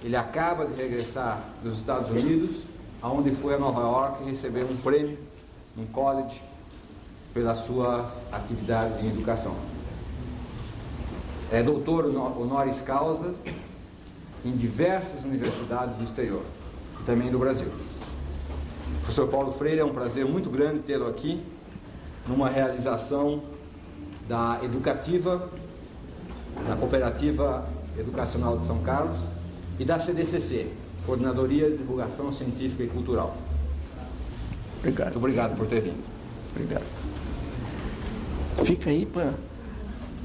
Ele acaba de regressar dos Estados Unidos, aonde foi a Nova York receber um prêmio, um college, pelas suas atividades em educação. É doutor honoris causa em diversas universidades do exterior e também do Brasil. Professor Paulo Freire, é um prazer muito grande tê-lo aqui numa realização da Educativa, da Cooperativa Educacional de São Carlos e da CDCC, Coordenadoria de Divulgação Científica e Cultural. Obrigado. Muito obrigado por ter vindo. Obrigado. Fica aí para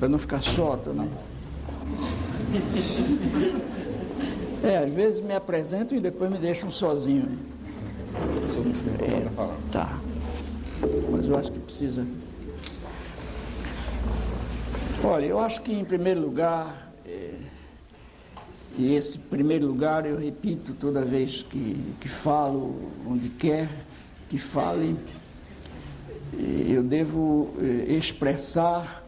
não ficar só também. Às vezes me apresentam e depois me deixam sozinho. Tá. Mas eu acho que precisa. Olha, eu acho que em primeiro lugar, e esse primeiro lugar eu repito toda vez que falo, onde quer que fale, eu devo expressar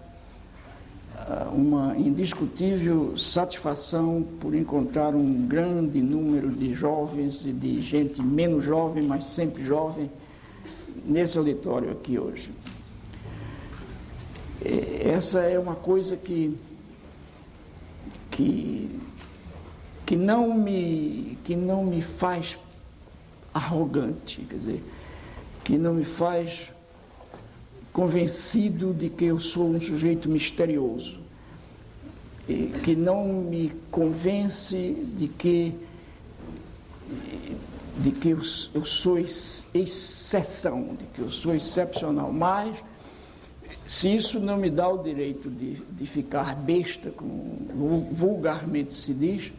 uma indiscutível satisfação por encontrar um grande número de jovens e de gente menos jovem, mas sempre jovem, nesse auditório aqui hoje. Essa é uma coisa que não me faz arrogante, quer dizer, que não me faz convencido de que eu sou um sujeito misterioso, que não me convence de que eu sou exceção, de que eu sou excepcional, mas se isso não me dá o direito de ficar besta, como vulgarmente se diz,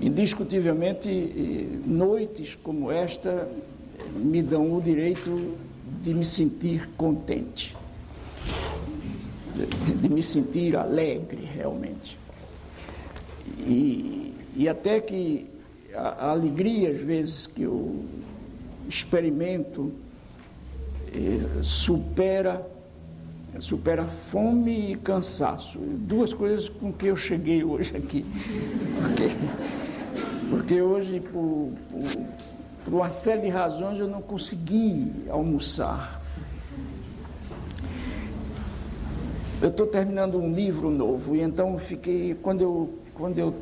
indiscutivelmente noites como esta me dão o direito de me sentir contente, de me sentir alegre realmente. E até que a alegria, às vezes, que eu experimento supera fome e cansaço. Duas coisas com que eu cheguei hoje aqui. Porque hoje, por uma série de razões, eu não consegui almoçar. Eu estou terminando um livro novo, e então fiquei, quando eu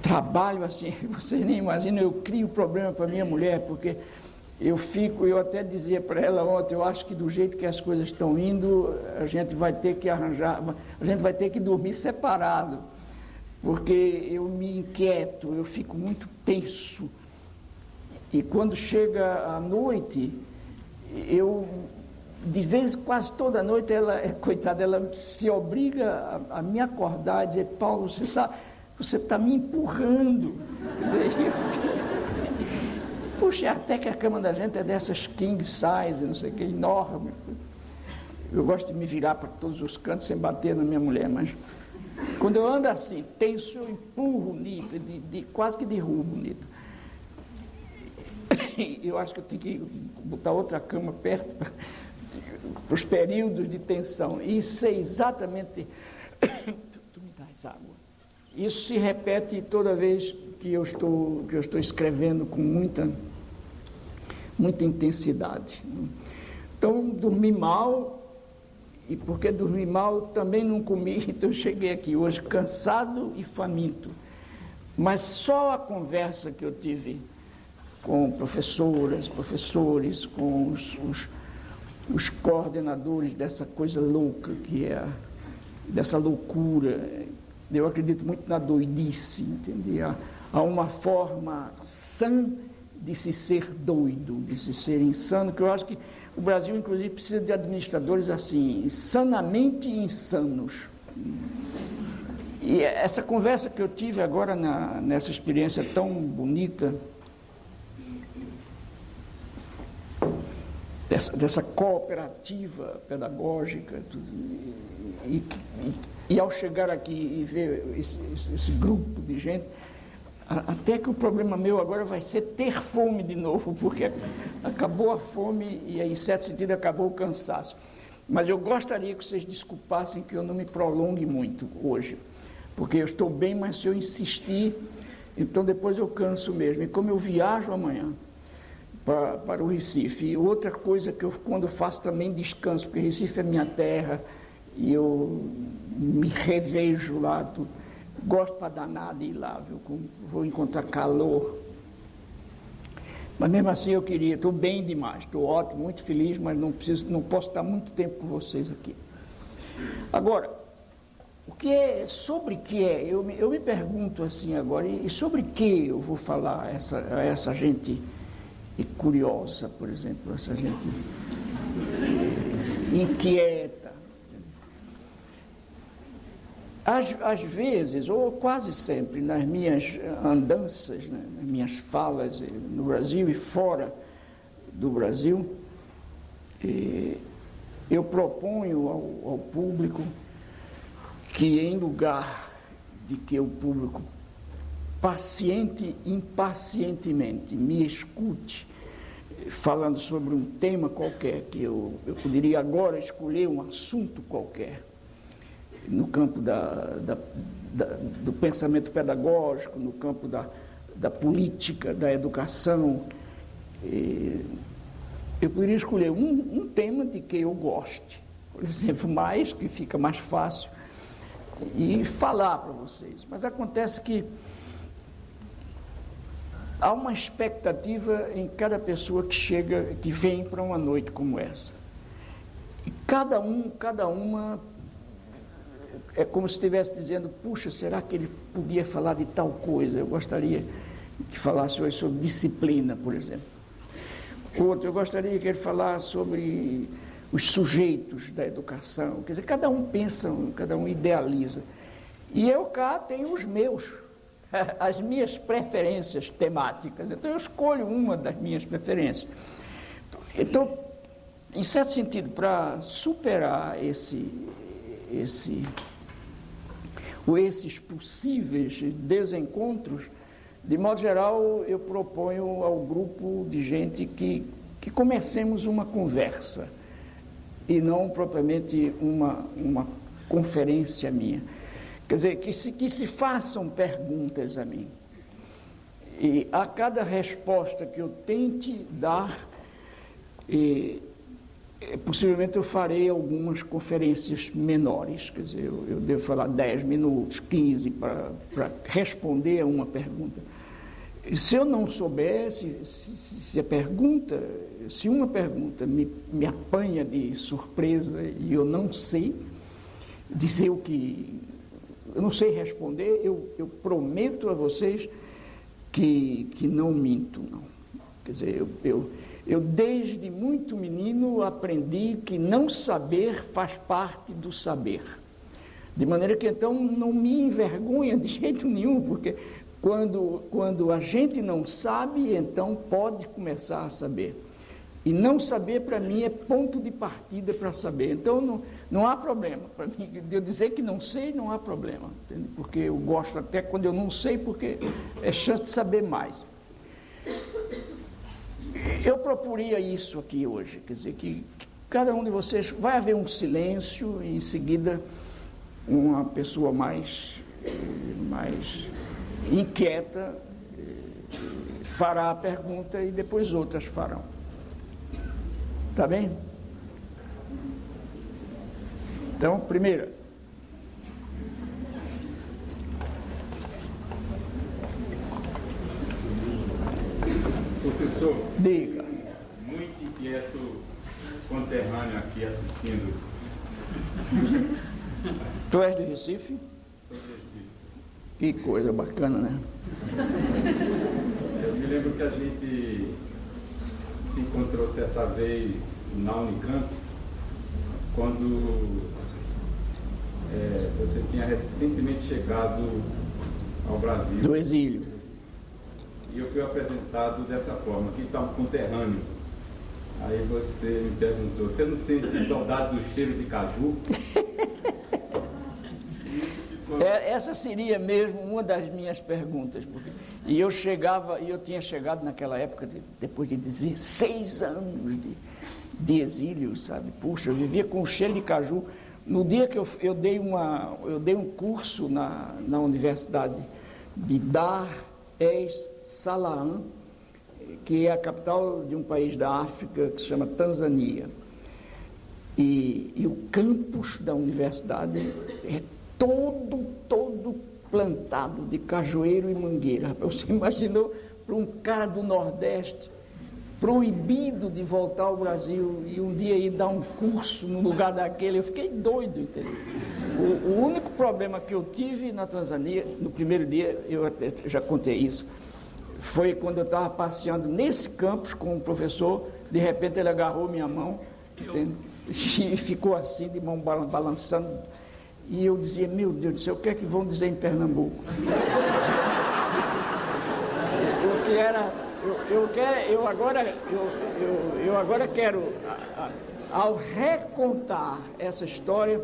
trabalho assim, vocês nem imaginam, eu crio problema para minha mulher, porque eu até dizia para ela ontem, eu acho que do jeito que as coisas estão indo, a gente vai ter que dormir separado, porque eu me inquieto, eu fico muito tenso. E quando chega a noite, de vez, quase toda noite, coitada, ela se obriga a me acordar e dizer, Paulo, você sabe, você está me empurrando. Quer dizer, puxa, até que a cama da gente é dessas king size, não sei o que, enorme. Eu gosto de me virar para todos os cantos sem bater na minha mulher, mas quando eu ando assim, tenso, eu empurro Nito, quase que derrubo Nito. Eu acho que eu tenho que botar outra cama perto para os períodos de tensão. Isso é exatamente... Tu me dás água. Isso se repete toda vez que eu estou escrevendo com muita intensidade. Então, dormi mal, e porque dormi mal, também não comi, então eu cheguei aqui hoje cansado e faminto. Mas só a conversa que eu tive com professoras, professores, com os coordenadores dessa coisa louca que é, dessa loucura. Eu acredito muito na doidice, entendeu? Há uma forma sã de se ser doido, de se ser insano, que eu acho que o Brasil, inclusive, precisa de administradores assim, sanamente insanos. E essa conversa que eu tive agora nessa experiência tão bonita, dessa cooperativa pedagógica, e ao chegar aqui e ver esse grupo de gente, até que o problema meu agora vai ser ter fome de novo, porque acabou a fome e, em certo sentido, acabou o cansaço. Mas eu gostaria que vocês desculpassem que eu não me prolongue muito hoje, porque eu estou bem, mas se eu insistir, então depois eu canso mesmo. E como eu viajo amanhã para o Recife, e outra coisa que eu, quando faço, também descanso, porque Recife é minha terra, e eu me revejo lá, gosto para danar de ir lá, viu? Vou encontrar calor. Mas mesmo assim eu queria, estou bem demais, estou ótimo, muito feliz, mas não posso estar muito tempo com vocês aqui. Agora, sobre que é? Eu me pergunto assim agora, e sobre que eu vou falar a essa gente curiosa, por exemplo, essa gente inquieta. Às vezes, ou quase sempre, nas minhas andanças, né, nas minhas falas no Brasil e fora do Brasil, eu proponho ao público que, em lugar de que o público impacientemente me escute falando sobre um tema qualquer, que eu poderia agora escolher um assunto qualquer, no campo do pensamento pedagógico, no campo da política, da educação, eu poderia escolher um tema de que eu goste, por exemplo, que fica mais fácil, e falar para vocês. Mas acontece que há uma expectativa em cada pessoa que vem para uma noite como essa. E cada uma é como se estivesse dizendo: puxa, será que ele podia falar de tal coisa? Eu gostaria que falasse hoje sobre disciplina, por exemplo. Outro, eu gostaria que ele falasse sobre os sujeitos da educação. Quer dizer, cada um pensa, cada um idealiza. E eu cá tenho as minhas preferências temáticas. Então eu escolho uma das minhas preferências. Então, em certo sentido, para superar esses possíveis desencontros, de modo geral, eu proponho ao grupo de gente que comecemos uma conversa e não propriamente uma conferência minha. Quer dizer, que se façam perguntas a mim. E a cada resposta que eu tente dar, possivelmente eu farei algumas conferências menores. Quer dizer, eu devo falar 10 minutos, 15 para responder a uma pergunta. E se eu não souber, se uma pergunta me apanha de surpresa e eu não sei dizer o que... eu não sei responder, eu prometo a vocês que não minto, não. Quer dizer, eu desde muito menino aprendi que não saber faz parte do saber. De maneira que então não me envergonha de jeito nenhum, porque quando a gente não sabe, então pode começar a saber. E não saber, para mim, é ponto de partida para saber. Então, não há problema. Para mim, de eu dizer que não sei, não há problema. Entende? Porque eu gosto até quando eu não sei, porque é chance de saber mais. Eu proporia isso aqui hoje. Quer dizer, que cada um de vocês... vai haver um silêncio e, em seguida, uma pessoa mais inquieta fará a pergunta e depois outras farão. Tá bem? Então, primeira. Professor. Diga. Muito inquieto, conterrâneo aqui assistindo. Tu és de Recife? Sou de Recife. Que coisa bacana, né? Eu me lembro que a gente se encontrou certa vez na Unicamp, quando você tinha recentemente chegado ao Brasil. Do exílio. E eu fui apresentado dessa forma: aqui está um conterrâneo. Aí você me perguntou: você não sente saudade do cheiro de caju? Essa seria mesmo uma das minhas perguntas. E eu tinha chegado naquela época, depois de 16 anos de exílio, sabe? Puxa, eu vivia com cheiro de caju No dia que eu dei um curso na Universidade de Dar es Salaam, que é a capital de um país da África que se chama Tanzânia. E o campus da universidade é todo plantado de cajueiro e mangueira. Você imaginou para um cara do Nordeste, proibido de voltar ao Brasil e um dia ir dar um curso no lugar daquele? Eu fiquei doido, entendeu? O único problema que eu tive na Tanzânia, no primeiro dia, eu até já contei isso, foi quando eu estava passeando nesse campus com o professor, de repente ele agarrou minha mão, entende? E ficou assim, de mão balançando, e eu dizia, meu Deus do céu, o que é que vão dizer em Pernambuco? O que era... Eu agora quero, ao recontar essa história,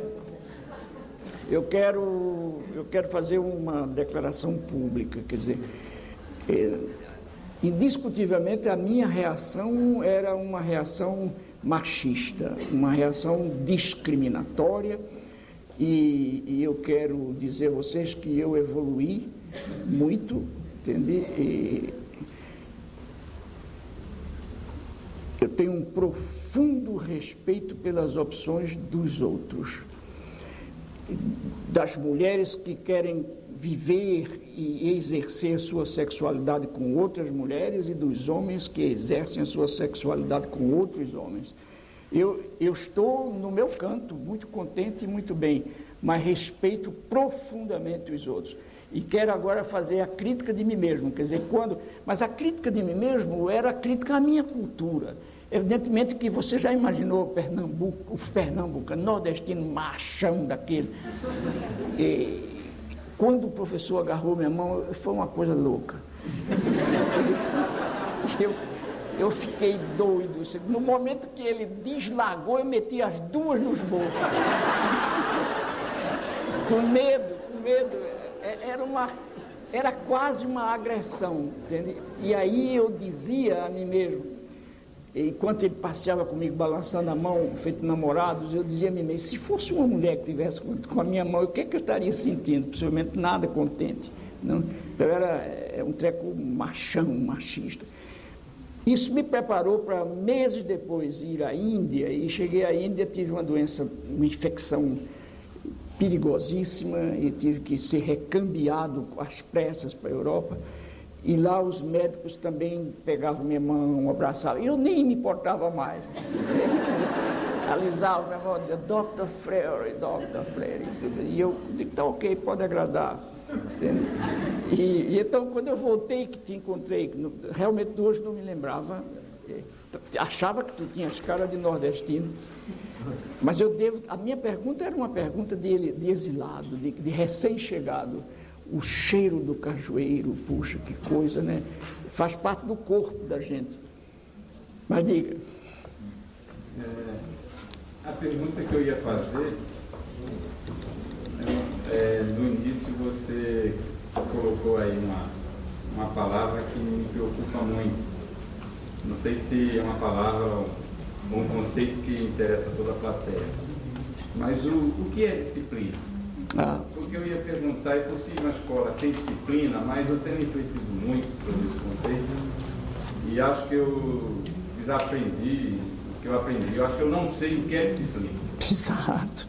eu quero fazer uma declaração pública, quer dizer, indiscutivelmente a minha reação era uma reação machista, uma reação discriminatória, e eu quero dizer a vocês que eu evoluí muito, entende? Eu tenho um profundo respeito pelas opções dos outros, das mulheres que querem viver e exercer sua sexualidade com outras mulheres e dos homens que exercem a sua sexualidade com outros homens. Eu estou no meu canto, muito contente e muito bem, mas respeito profundamente os outros. E quero agora fazer a crítica de mim mesmo, quer dizer, mas a crítica de mim mesmo era a crítica à minha cultura. Evidentemente que você já imaginou o pernambucano, nordestino machão daquele. E quando o professor agarrou minha mão, foi uma coisa louca. Eu fiquei doido. No momento que ele deslagou, eu meti as duas nos bolsos. Com medo. Era quase uma agressão, entende? E aí eu dizia a mim mesmo, enquanto ele passeava comigo balançando a mão, feito namorados, eu dizia a mim mesmo, se fosse uma mulher que estivesse com a minha mão, o que é que eu estaria sentindo? Possivelmente nada contente. Não? Então era um treco machão, machista. Isso me preparou para meses depois ir à Índia, e cheguei à Índia, tive uma doença, uma infecção perigosíssima, e tive que ser recambiado às pressas para a Europa, e lá os médicos também pegavam minha mão, abraçavam, eu nem me importava mais, alisavam minha mão, dizia, Dr. Freire, e eu digo, tá ok, pode agradar, e então quando eu voltei, que te encontrei, realmente hoje não me lembrava, achava que tu tinhas cara de nordestino, mas a minha pergunta era uma pergunta de exilado, de recém-chegado. O cheiro do cajueiro, puxa, que coisa, né? Faz parte do corpo da gente. Mas diga. A pergunta que eu ia fazer, no início você colocou aí uma palavra que me preocupa muito. Não sei se é uma palavra, um conceito que interessa a toda a plateia. Mas o que é disciplina? Porque eu ia perguntar, é possível uma escola sem disciplina, mas eu tenho refletido muito sobre esse conceito e acho que eu desaprendi o que eu aprendi. Eu acho que eu não sei o que é disciplina. Exato.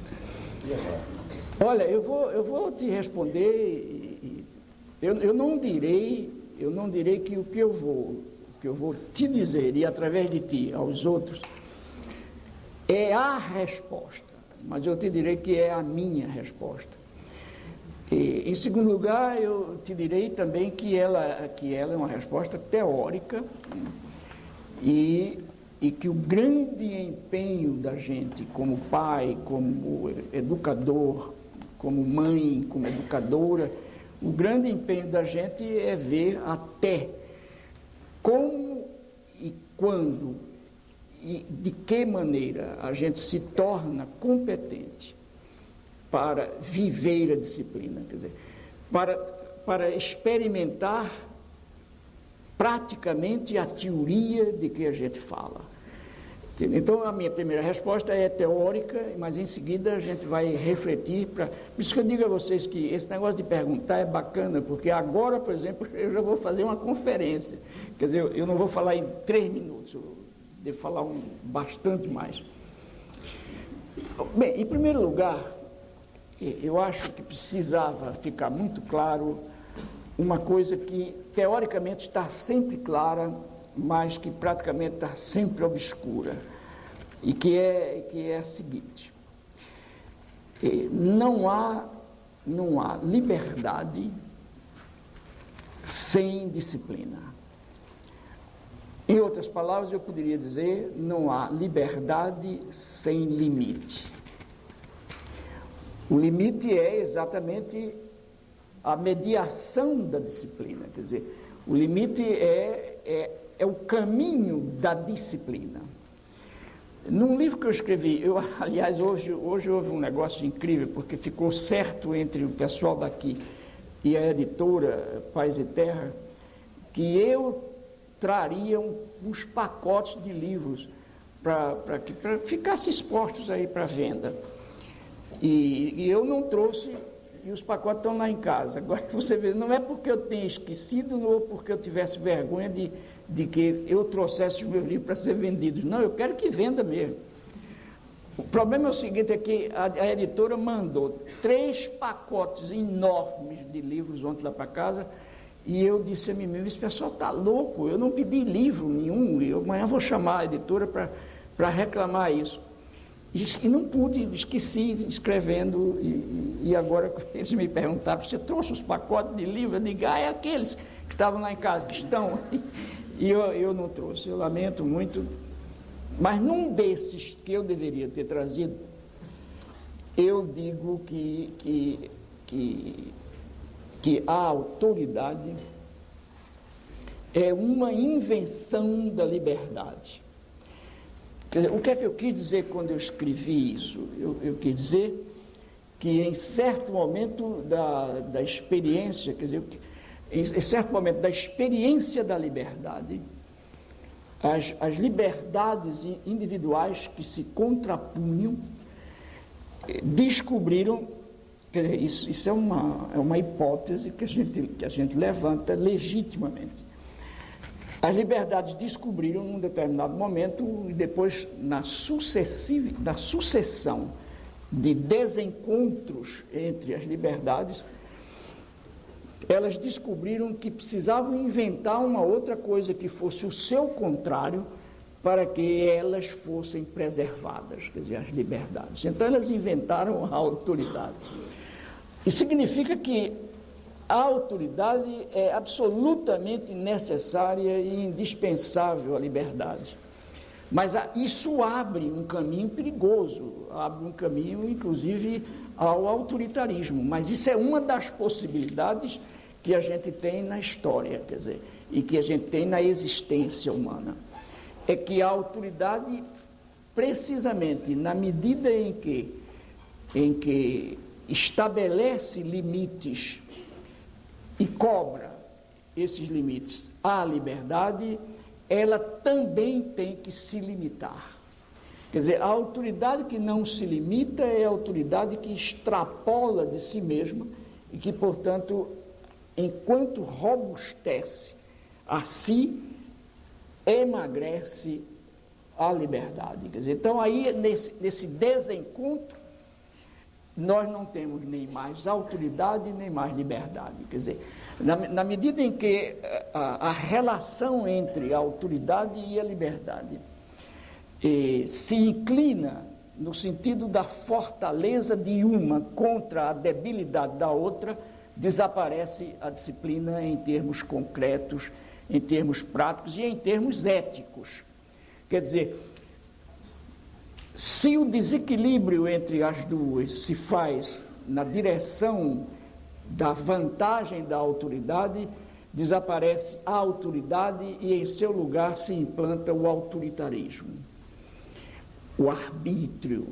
Olha, eu vou te responder, eu não direi que o que eu vou te dizer, e através de ti, aos outros, é a resposta. Mas eu te direi que é a minha resposta. E, em segundo lugar, eu te direi também que ela é uma resposta teórica, e que o grande empenho da gente como pai, como educador, como mãe, como educadora, o grande empenho da gente é ver até como e quando e de que maneira a gente se torna competente para viver a disciplina, quer dizer, para experimentar praticamente a teoria de que a gente fala. Então, a minha primeira resposta é teórica, mas em seguida a gente vai refletir. Por isso que eu digo a vocês que esse negócio de perguntar é bacana, porque agora, por exemplo, eu já vou fazer uma conferência. Quer dizer, eu não vou falar em 3 minutos, eu devo falar bastante mais. Bem, em primeiro lugar, eu acho que precisava ficar muito claro uma coisa que teoricamente está sempre clara, mas que praticamente está sempre obscura, e que é a seguinte: não há liberdade sem disciplina. Em outras palavras, eu poderia dizer, não há liberdade sem limite. O limite é exatamente a mediação da disciplina, quer dizer, o limite é o caminho da disciplina. Num livro que eu escrevi, aliás, hoje houve um negócio incrível, porque ficou certo entre o pessoal daqui e a editora Paz e Terra, que eu traria uns pacotes de livros para que ficassem expostos aí para venda. E eu não trouxe, e os pacotes estão lá em casa. Agora você vê, não é porque eu tenha esquecido ou porque eu tivesse vergonha de que eu trouxesse os meus livros para ser vendidos. Não, eu quero que venda mesmo. O problema é o seguinte, é que a editora mandou 3 pacotes enormes de livros ontem lá para casa, e eu disse a mim mesmo, esse pessoal está louco, eu não pedi livro nenhum, eu amanhã vou chamar a editora para reclamar isso. E não pude, esqueci escrevendo, e agora eles me perguntaram, você trouxe os pacotes de livro? Eu digo, é aqueles que estavam lá em casa, que estão, e eu não trouxe, eu lamento muito, mas num desses que eu deveria ter trazido, eu digo que a autoridade é uma invenção da liberdade. Quer dizer, o que é que eu quis dizer quando eu escrevi isso? Eu quis dizer que em certo momento da experiência, quer dizer, em certo momento da experiência da liberdade, as liberdades individuais que se contrapunham descobriram, quer dizer, isso é uma hipótese que a gente levanta legitimamente. As liberdades descobriram num determinado momento, e depois na sucessão de desencontros entre as liberdades, elas descobriram que precisavam inventar uma outra coisa que fosse o seu contrário para que elas fossem preservadas, quer dizer, as liberdades. Então elas inventaram a autoridade. Isso significa que a autoridade é absolutamente necessária e indispensável à liberdade. Mas isso abre um caminho perigoso, abre um caminho, inclusive, ao autoritarismo. Mas isso é uma das possibilidades que a gente tem na história, quer dizer, e que a gente tem na existência humana. É que a autoridade, precisamente na medida em que estabelece limites e cobra esses limites à liberdade, ela também tem que se limitar. Quer dizer, a autoridade que não se limita é a autoridade que extrapola de si mesma e que, portanto, enquanto robustece a si, emagrece a liberdade. Quer dizer, então aí, nesse desencontro, nós não temos nem mais autoridade, nem mais liberdade. Quer dizer, na medida em que a relação entre a autoridade e a liberdade se inclina no sentido da fortaleza de uma contra a debilidade da outra, desaparece a disciplina em termos concretos, em termos práticos e em termos éticos. Quer dizer, se o desequilíbrio entre as duas se faz na direção da vantagem da autoridade, desaparece a autoridade e em seu lugar se implanta o autoritarismo, o arbítrio.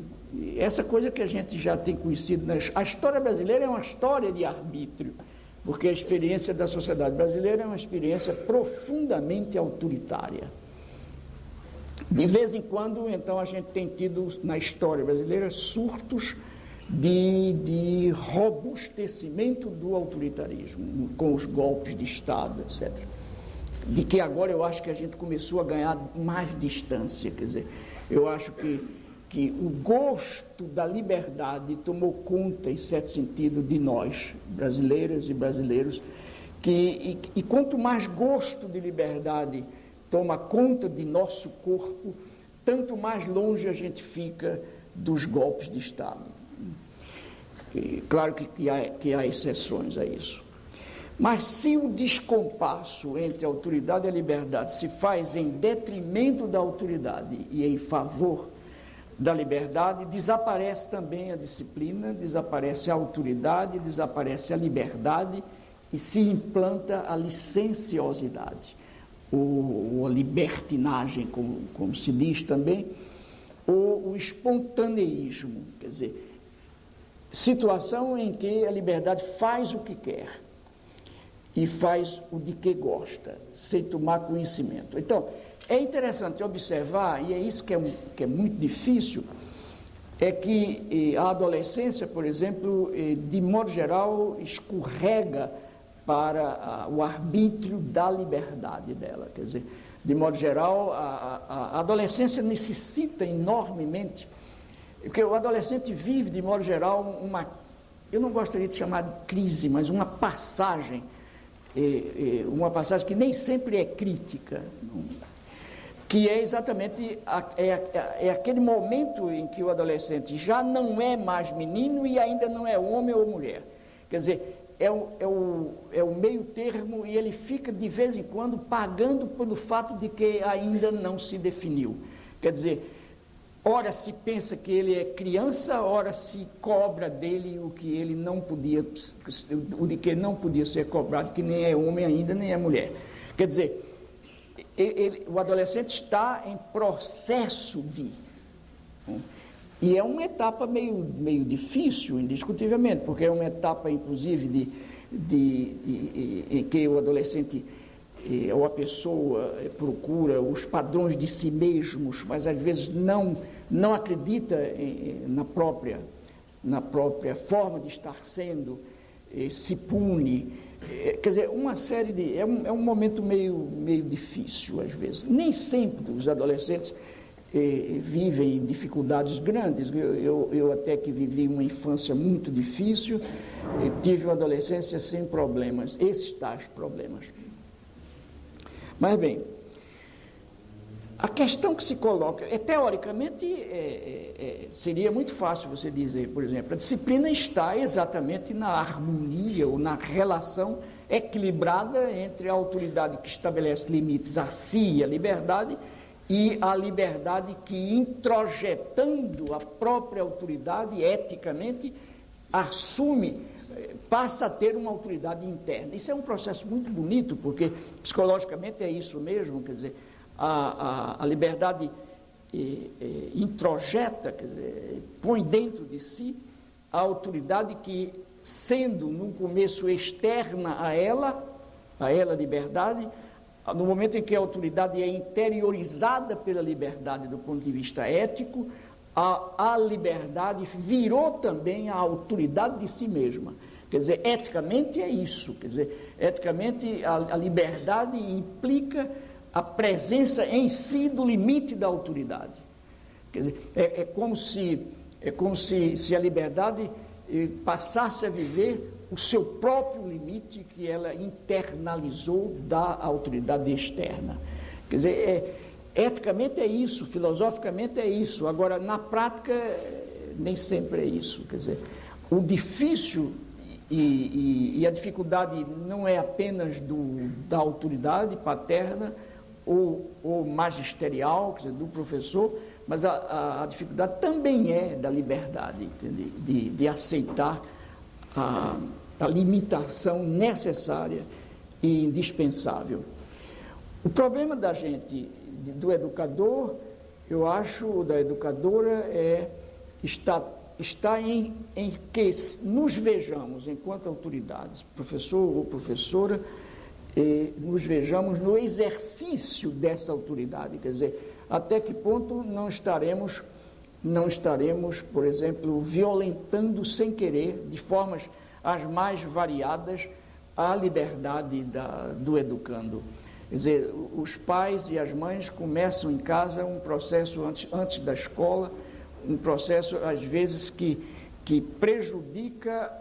Essa coisa que a gente já tem conhecido, a história brasileira é uma história de arbítrio, porque a experiência da sociedade brasileira é uma experiência profundamente autoritária. De vez em quando, então, a gente tem tido na história brasileira surtos de robustecimento do autoritarismo, com os golpes de Estado, etc. De que agora eu acho que a gente começou a ganhar mais distância, quer dizer, eu acho que o gosto da liberdade tomou conta, em certo sentido, de nós, brasileiras e brasileiros, e quanto mais gosto de liberdade toma conta de nosso corpo, tanto mais longe a gente fica dos golpes de Estado. Claro que há exceções a isso. Mas se o descompasso entre a autoridade e a liberdade se faz em detrimento da autoridade e em favor da liberdade, desaparece também a disciplina, desaparece a autoridade, desaparece a liberdade e se implanta a licenciosidade, ou a libertinagem, como se diz também, ou o espontaneísmo, quer dizer, situação em que a liberdade faz o que quer e faz o de que gosta, sem tomar conhecimento. Então, é interessante observar, e é isso que é muito difícil, é que a adolescência, por exemplo, de modo geral, escorrega para o arbítrio da liberdade dela. Quer dizer, de modo geral, a adolescência necessita enormemente, porque o adolescente vive, de modo geral, eu não gostaria de chamar de crise, mas uma passagem que nem sempre é crítica, que é exatamente aquele momento em que o adolescente já não é mais menino e ainda não é homem ou mulher. Quer dizer, é o meio termo, e ele fica de vez em quando pagando pelo fato de que ainda não se definiu. Quer dizer, ora se pensa que ele é criança, ora se cobra dele o de que não podia ser cobrado, que nem é homem ainda, nem é mulher. Quer dizer, o adolescente está em processo de... E é uma etapa meio difícil, indiscutivelmente, porque é uma etapa, inclusive, em que o adolescente ou a pessoa procura os padrões de si mesmos, mas às vezes não acredita na própria forma de estar sendo, se pune. Quer dizer, uma série de... É um momento meio difícil, às vezes. Nem sempre os adolescentes vivem dificuldades grandes. Eu até que vivi uma infância muito difícil, tive uma adolescência sem problemas, esses tais problemas. Mas bem, a questão que se coloca, teoricamente, seria muito fácil você dizer, por exemplo, a disciplina está exatamente na harmonia ou na relação equilibrada entre a autoridade que estabelece limites a si e a liberdade, e a liberdade que, introjetando a própria autoridade eticamente, passa a ter uma autoridade interna. Isso é um processo muito bonito, porque psicologicamente é isso mesmo, quer dizer, a liberdade introjeta, quer dizer, põe dentro de si a autoridade que, sendo num começo externa a ela liberdade, no momento em que a autoridade é interiorizada pela liberdade do ponto de vista ético, a liberdade virou também a autoridade de si mesma. Quer dizer, eticamente é isso. Quer dizer, eticamente a liberdade implica a presença em si do limite da autoridade. Quer dizer, é como se a liberdade passasse a viver o seu próprio limite que ela internalizou da autoridade externa. Quer dizer, eticamente é isso, filosoficamente é isso. Agora, na prática, nem sempre é isso. Quer dizer, o difícil e a dificuldade não é apenas da autoridade paterna ou magisterial, quer dizer, do professor, mas a dificuldade também é da liberdade, de aceitar a limitação necessária e indispensável. O problema da gente, do educador, eu acho, da educadora, está em que nos vejamos, enquanto autoridades, professor ou professora, nos vejamos no exercício dessa autoridade. Quer dizer, até que ponto não estaremos, por exemplo, violentando sem querer, de formas as mais variadas, a liberdade do educando. Quer dizer, os pais e as mães começam em casa um processo antes da escola, um processo, às vezes, que prejudica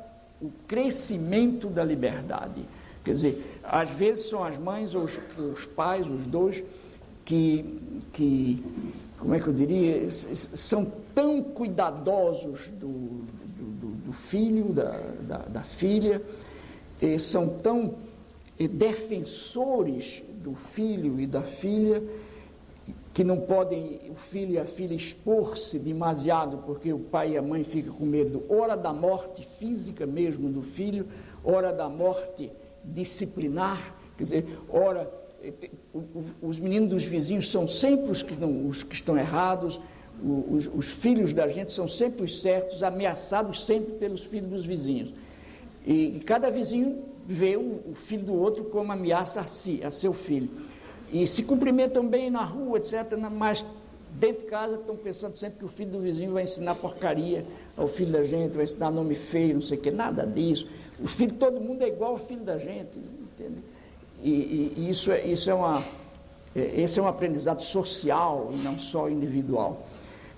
o crescimento da liberdade. Quer dizer, às vezes são as mães ou os pais, os dois, que como é que eu diria, são tão cuidadosos do filho, da filha, são tão defensores do filho e da filha, que não podem o filho e a filha expor-se demasiado, porque o pai e a mãe ficam com medo, ora da morte física mesmo do filho, ora da morte disciplinar, quer dizer, ora, os meninos dos vizinhos são sempre os que estão errados, os filhos da gente são sempre os certos, ameaçados sempre pelos filhos dos vizinhos. E cada vizinho vê o filho do outro como ameaça a seu filho. E se cumprimentam bem na rua, etc., mas dentro de casa estão pensando sempre que o filho do vizinho vai ensinar porcaria ao filho da gente, vai ensinar nome feio, não sei o que, nada disso. O filho de todo mundo é igual ao filho da gente, entende? E esse é um aprendizado social e não só individual.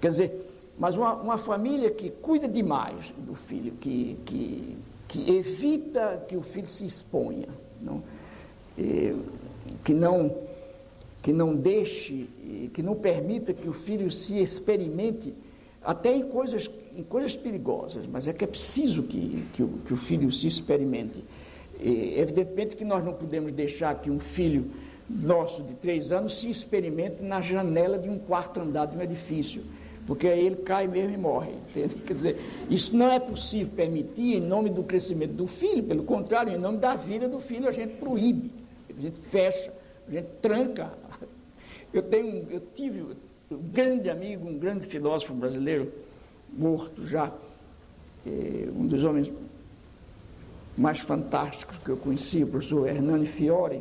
Quer dizer, mas uma família que cuida demais do filho, que evita que o filho se exponha, não? Que não deixe, que não permita que o filho se experimente até em coisas perigosas, mas é que é preciso que o filho se experimente. Evidentemente que nós não podemos deixar que um filho nosso de 3 anos se experimente na janela de um quarto andar de um edifício, porque aí ele cai mesmo e morre, entende? Quer dizer, isso não é possível permitir em nome do crescimento do filho, pelo contrário, em nome da vida do filho a gente proíbe, a gente fecha, a gente tranca. Eu tive um grande amigo, um grande filósofo brasileiro, morto já, um dos homens mais fantásticos que eu conheci, o professor Hernani Fiore,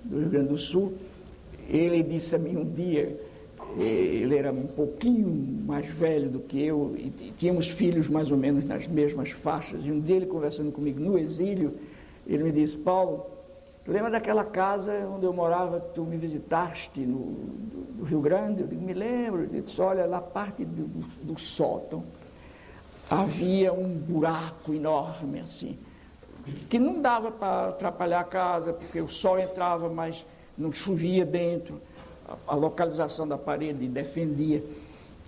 do Rio Grande do Sul. Ele disse a mim um dia, ele era um pouquinho mais velho do que eu, e tínhamos filhos mais ou menos nas mesmas faixas, e um dia ele conversando comigo no exílio, ele me disse: Paulo, lembra daquela casa onde eu morava, que tu me visitaste no Rio Grande? Eu digo: me lembro. Ele disse: olha, lá parte do sótão havia um buraco enorme assim, que não dava para atrapalhar a casa, porque o sol entrava, mas não chovia dentro, a localização da parede defendia,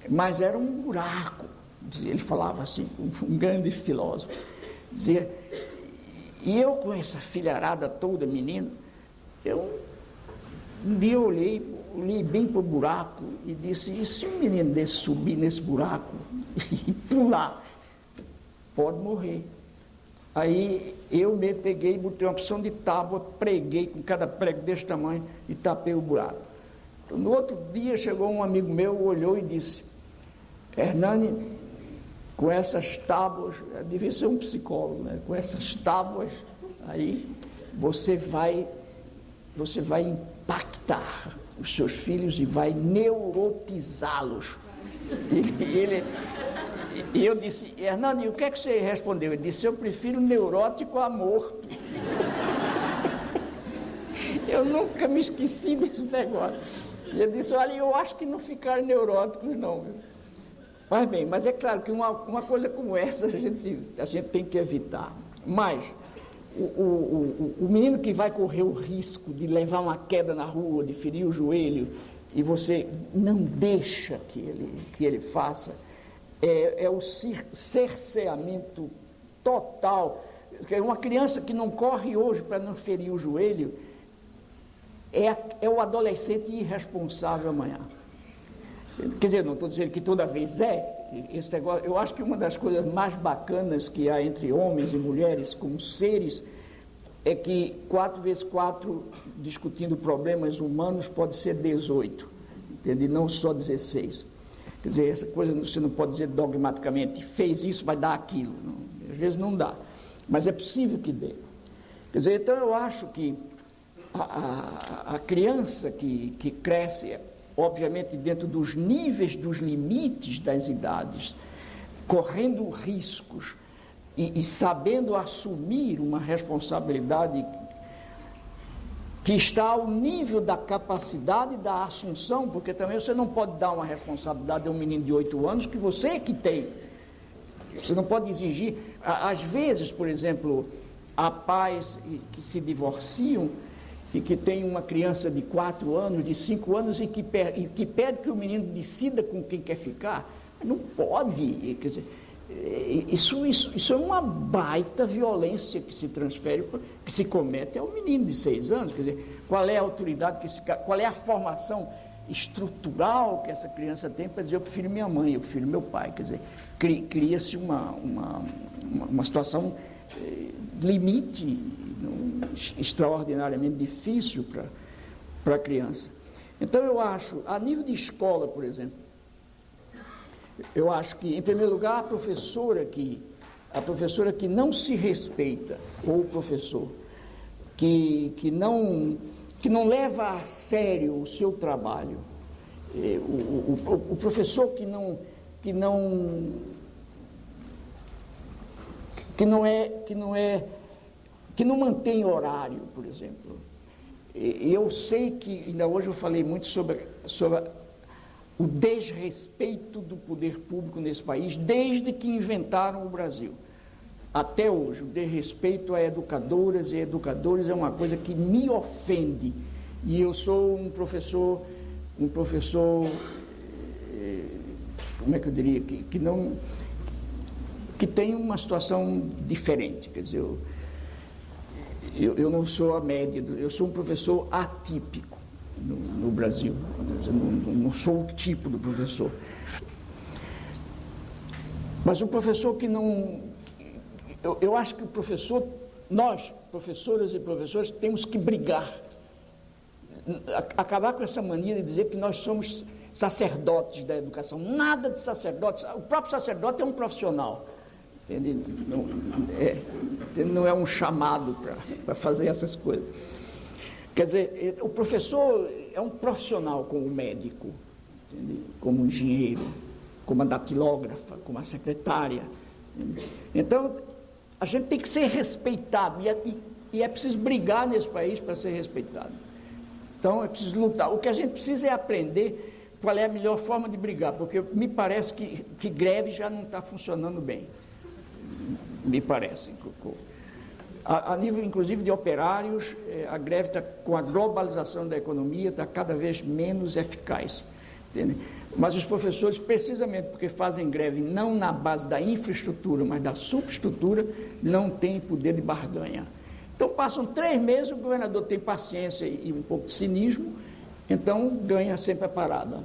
mas era um buraco. Ele falava assim, um grande filósofo, dizia. E eu, com essa filharada toda, menino, um dia eu olhei bem para o buraco e disse: e se um menino desse subir nesse buraco e pular, pode morrer. Aí eu me peguei, botei uma porção de tábua, preguei com cada prego desse tamanho e tapei o buraco. Então, no outro dia chegou um amigo meu, olhou e disse: Hernani, com essas tábuas, devia ser um psicólogo, né? Com essas tábuas aí você vai impactar os seus filhos e vai neurotizá-los. E eu disse: Hernani, o que é que você respondeu? Ele disse: eu prefiro neurótico a morto. Eu nunca me esqueci desse negócio. E ele disse: olha, eu acho que não ficaram neuróticos não, viu? Mas bem, mas é claro que uma coisa como essa a gente tem que evitar. Mas o menino que vai correr o risco de levar uma queda na rua, de ferir o joelho, e você não deixa que ele faça, é o cerceamento total. Uma criança que não corre hoje para não ferir o joelho é o adolescente irresponsável amanhã. Quer dizer, não estou dizendo que toda vez esse negócio. Eu acho que uma das coisas mais bacanas que há entre homens e mulheres como seres é que 4 vezes 4 discutindo problemas humanos pode ser 18, entende? Não só 16. Quer dizer, essa coisa você não pode dizer dogmaticamente, fez isso, vai dar aquilo. Não, às vezes não dá, mas é possível que dê. Quer dizer, então eu acho que a criança que cresce, obviamente dentro dos níveis, dos limites das idades, correndo riscos e sabendo assumir uma responsabilidade que está ao nível da capacidade da assunção, porque também você não pode dar uma responsabilidade a um menino de 8 anos que você é que tem. Você não pode exigir. Às vezes, por exemplo, há pais que se divorciam e que têm uma criança de 4 anos, de 5 anos, e que pede que o menino decida com quem quer ficar. Não pode. Quer dizer, isso é uma baita violência que se transfere, que se comete ao menino de 6 anos. Quer dizer, qual é a autoridade, qual é a formação estrutural que essa criança tem para dizer: eu prefiro minha mãe, eu prefiro meu pai? Quer dizer, cria-se uma situação limite extraordinariamente difícil para a criança. Então eu acho, a nível de escola, por exemplo, eu acho que, em primeiro lugar, a professora que não se respeita, ou o professor que não leva a sério o seu trabalho, o professor que não mantém horário, por exemplo. Eu sei que, ainda hoje eu falei muito sobre o desrespeito do poder público nesse país, desde que inventaram o Brasil. Até hoje, o desrespeito a educadoras e educadores é uma coisa que me ofende. E eu sou um professor, como é que eu diria, que tem uma situação diferente. Quer dizer, eu não sou a média, eu sou um professor atípico no Brasil. Não sou o tipo do professor. Mas o professor que não... Eu acho que o professor, nós, professoras e professores, temos que brigar. Acabar com essa mania de dizer que nós somos sacerdotes da educação. Nada de sacerdotes. O próprio sacerdote é um profissional. Entende? Não é um chamado para fazer essas coisas. Quer dizer, o professor é um profissional como o médico, entende? Como o engenheiro, como a datilógrafa, como a secretária. Entende? Então, a gente tem que ser respeitado e é preciso brigar nesse país para ser respeitado. Então, é preciso lutar. O que a gente precisa é aprender qual é a melhor forma de brigar, porque me parece que greve já não está funcionando bem. Me parece. A nível, inclusive, de operários, a greve está, com a globalização da economia, está cada vez menos eficaz. Entende? Mas os professores, precisamente porque fazem greve não na base da infraestrutura, mas da subestrutura, não têm poder de barganha. Então, passam 3 meses, o governador tem paciência e um pouco de cinismo, então ganha sempre a parada.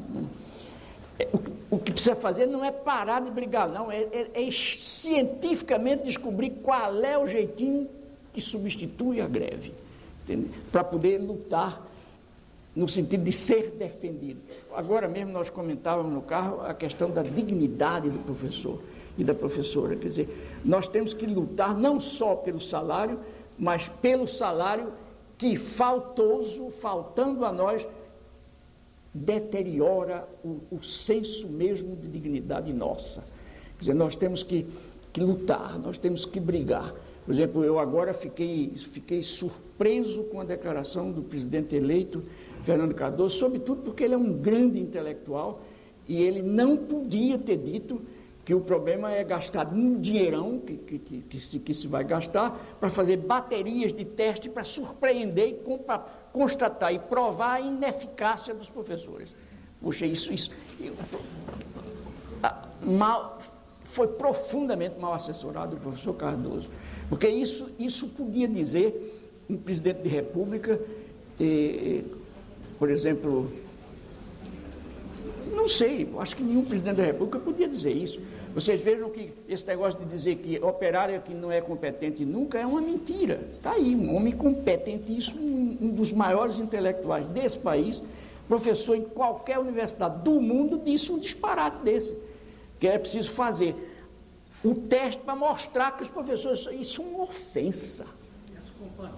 O que precisa fazer não é parar de brigar, não, é cientificamente descobrir qual é o jeitinho que substitui a greve, para poder lutar no sentido de ser defendido. Agora mesmo nós comentávamos no carro a questão da dignidade do professor e da professora. Quer dizer, nós temos que lutar não só pelo salário, mas pelo salário que faltando a nós, deteriora o senso mesmo de dignidade nossa. Quer dizer, nós temos que lutar, nós temos que brigar. Por exemplo, eu agora fiquei surpreso com a declaração do presidente eleito, Fernando Cardoso, sobretudo porque ele é um grande intelectual e ele não podia ter dito que o problema é gastar um dinheirão que se vai gastar para fazer baterias de teste para surpreender e constatar e provar a ineficácia dos professores. Puxa, isso foi profundamente mal assessorado o professor Cardoso, porque isso podia dizer um presidente de república, por exemplo, não sei, acho que nenhum presidente da república podia dizer isso. Vocês vejam que esse negócio de dizer que operário que não é competente nunca é uma mentira. Está aí, um homem competentíssimo, um dos maiores intelectuais desse país, professor em qualquer universidade do mundo, disse um disparate desse, que é preciso fazer o teste para mostrar que os professores... Isso é uma ofensa. E as companhias?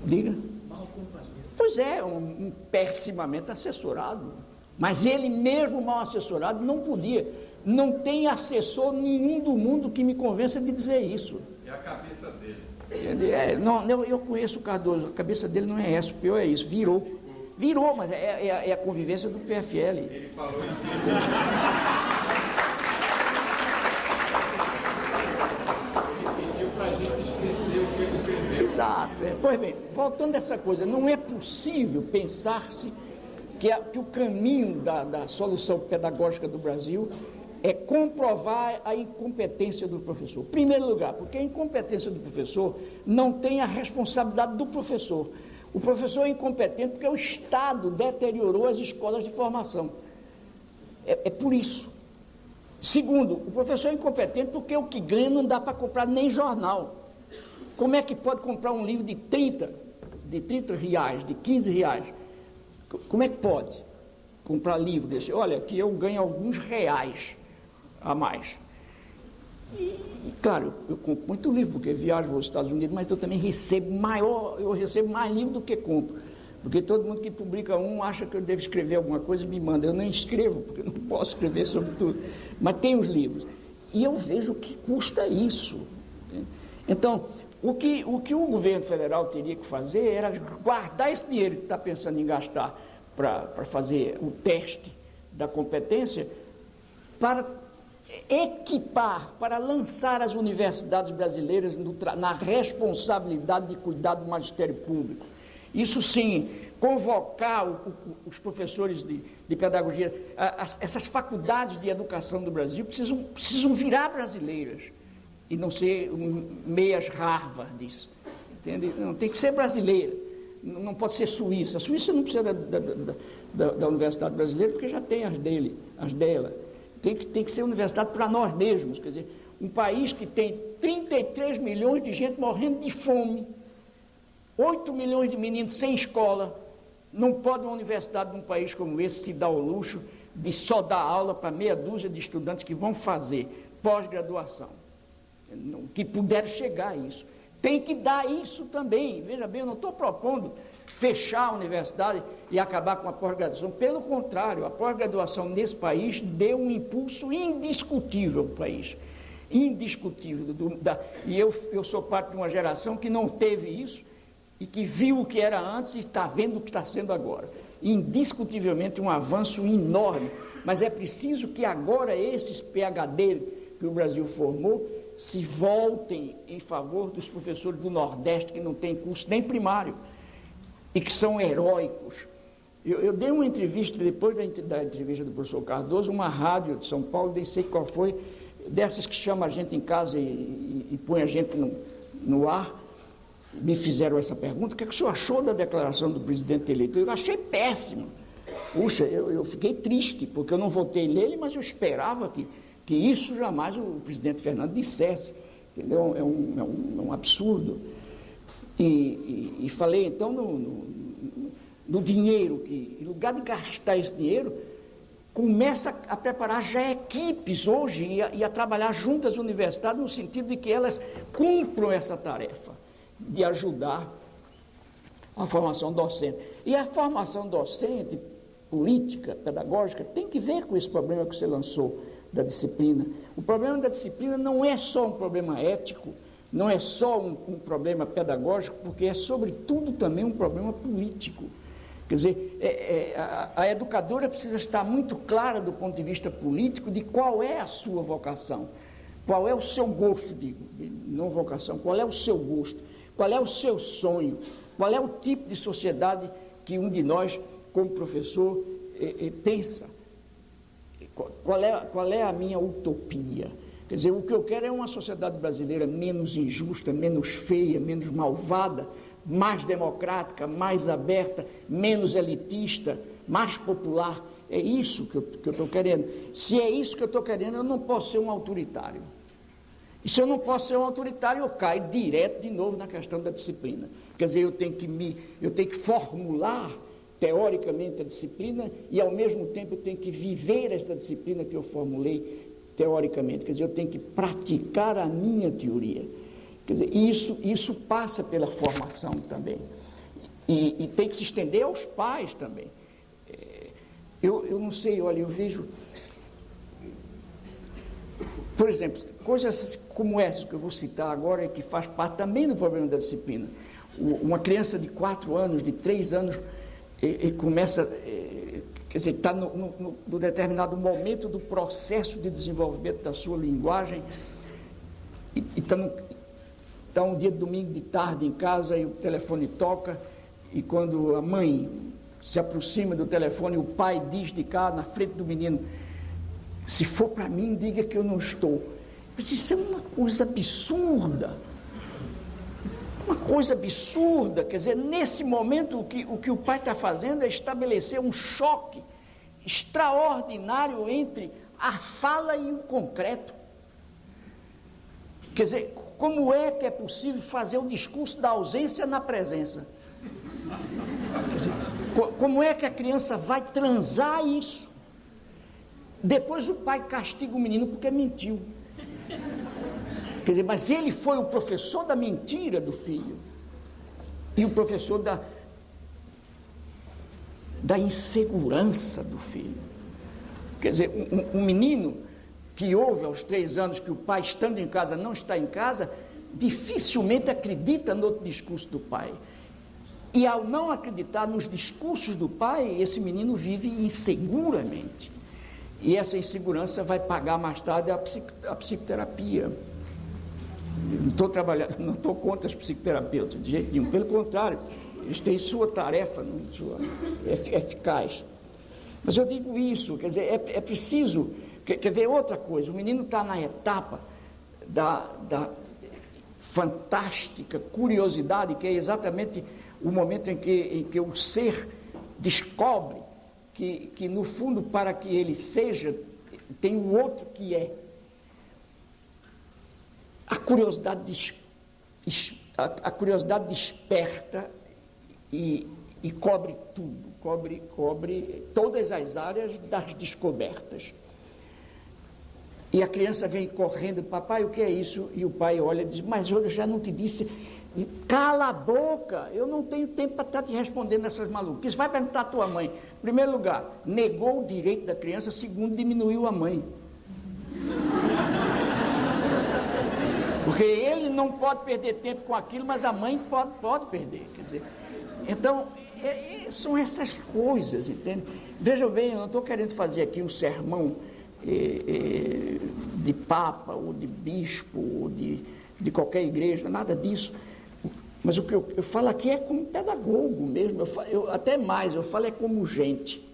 Diga. Mal companhia. Pois é, um pessimamente assessorado. Mas ele mesmo, mal assessorado, não podia. Não tem assessor nenhum do mundo que me convença de dizer isso. É a cabeça dele. Eu conheço o Cardoso, a cabeça dele não é essa, o pior é isso, virou, mas é a convivência do PFL. Ele falou isso. Ele pediu para a gente esquecer o que ele escreveu. Exato. Pois bem, voltando a essa coisa, não é possível pensar-se que o caminho da solução pedagógica do Brasil é comprovar a incompetência do professor. Em primeiro lugar, porque a incompetência do professor não tem a responsabilidade do professor. O professor é incompetente porque o Estado deteriorou as escolas de formação. É por isso. Segundo, o professor é incompetente porque o que ganha não dá para comprar nem jornal. Como é que pode comprar um livro de 30 reais, de 15 reais? Como é que pode comprar livro desse? Olha, aqui eu ganho alguns reais a mais. E claro, eu compro muito livro, porque viajo aos Estados Unidos, mas eu também recebo mais livro do que compro. Porque todo mundo que publica acha que eu devo escrever alguma coisa e me manda. Eu não escrevo, porque eu não posso escrever sobre tudo. Mas tem os livros. E eu vejo o que custa isso. Então, o que o governo federal teria que fazer era guardar esse dinheiro que está pensando em gastar para fazer o teste da competência, para equipar, para lançar as universidades brasileiras na responsabilidade de cuidar do magistério público. Isso sim, convocar os professores de pedagogia, essas faculdades de educação do Brasil precisam virar brasileiras e não ser meias Harvards, entende? Não, tem que ser brasileira, não pode ser suíça. A Suíça não precisa da Universidade Brasileira porque já tem as dela. Tem que ser universidade para nós mesmos, quer dizer, um país que tem 33 milhões de gente morrendo de fome, 8 milhões de meninos sem escola, não pode uma universidade de um país como esse se dar ao luxo de só dar aula para meia dúzia de estudantes que vão fazer pós-graduação, que puderam chegar a isso. Tem que dar isso também. Veja bem, eu não estou propondo fechar a universidade e acabar com a pós-graduação. Pelo contrário, a pós-graduação nesse país deu um impulso indiscutível ao país. Indiscutível. E eu sou parte de uma geração que não teve isso e que viu o que era antes e está vendo o que está sendo agora. Indiscutivelmente um avanço enorme. Mas é preciso que agora esses PhD que o Brasil formou se voltem em favor dos professores do Nordeste que não têm curso nem primário e que são heróicos. Eu dei uma entrevista, depois da entrevista do professor Cardoso, uma rádio de São Paulo, nem sei qual foi, dessas que chama a gente em casa e põe a gente no ar, me fizeram essa pergunta: o que o senhor achou da declaração do presidente eleito? Eu achei péssimo. Puxa, eu fiquei triste, porque eu não votei nele, mas eu esperava que isso jamais o presidente Fernando dissesse, entendeu? É um absurdo. E falei então no dinheiro, que em lugar de gastar esse dinheiro, começa a preparar já equipes hoje e a trabalhar junto às universidades, no sentido de que elas cumpram essa tarefa de ajudar a formação docente. E a formação docente, política, pedagógica, tem que ver com esse problema que você lançou da disciplina. O problema da disciplina não é só um problema ético, não é só um problema pedagógico, porque é sobretudo também um problema político. Quer dizer, a educadora precisa estar muito clara do ponto de vista político de qual é a sua vocação, qual é o seu gosto, não vocação, qual é o seu gosto, qual é o seu sonho, qual é o tipo de sociedade que um de nós, como professor, pensa. Qual é a minha utopia? Quer dizer, o que eu quero é uma sociedade brasileira menos injusta, menos feia, menos malvada, mais democrática, mais aberta, menos elitista, mais popular. É isso que eu estou querendo. Se é isso que eu estou querendo, eu não posso ser um autoritário. E se eu não posso ser um autoritário, eu caio direto de novo na questão da disciplina. Quer dizer, eu tenho que formular teoricamente a disciplina e, ao mesmo tempo, eu tenho que viver essa disciplina que eu formulei teoricamente. Quer dizer, eu tenho que praticar a minha teoria. Quer dizer, isso passa pela formação também. E tem que se estender aos pais também. Eu não sei, olha, eu vejo, por exemplo, coisas como essas que eu vou citar agora, que faz parte também do problema da disciplina. Uma criança de 4 anos, de 3 anos, começa, quer dizer, está no determinado momento do processo de desenvolvimento da sua linguagem, e está um dia de domingo de tarde em casa, e o telefone toca, e quando a mãe se aproxima do telefone, o pai diz de cá, na frente do menino: se for para mim, diga que eu não estou. Mas isso é uma coisa absurda. Uma coisa absurda, quer dizer, nesse momento o que o pai está fazendo é estabelecer um choque extraordinário entre a fala e o concreto. Quer dizer, como é que é possível fazer o discurso da ausência na presença? Quer dizer, como é que a criança vai transar isso? Depois o pai castiga o menino porque mentiu. Quer dizer, mas ele foi o professor da mentira do filho e o professor da insegurança do filho. Quer dizer, um menino que ouve aos 3 anos que o pai, estando em casa, não está em casa, dificilmente acredita no outro discurso do pai. E ao não acreditar nos discursos do pai, esse menino vive inseguramente. E essa insegurança vai pagar mais tarde a psicoterapia. Eu não estou trabalhando, não estou contra os psicoterapeutas, de jeito nenhum. Pelo contrário, eles têm sua tarefa, sua eficaz. Mas eu digo isso, quer dizer, é preciso, quer ver outra coisa, o menino está na etapa da fantástica curiosidade, que é exatamente o momento em que o ser descobre que no fundo, para que ele seja, tem o outro que é. A curiosidade desperta e cobre tudo, cobre todas as áreas das descobertas. E a criança vem correndo: papai, o que é isso? E o pai olha e diz: mas eu já não te disse. Cala a boca, eu não tenho tempo para estar te respondendo essas maluquices. Vai perguntar à tua mãe. Em primeiro lugar, negou o direito da criança. Segundo, diminuiu a mãe. Porque ele não pode perder tempo com aquilo, mas a mãe pode perder. Quer dizer, então, são essas coisas, entende? Vejam bem, eu não estou querendo fazer aqui um sermão de papa, ou de bispo, ou de qualquer igreja, nada disso. Mas o que eu falo aqui é como pedagogo mesmo, até mais, eu falo como gente.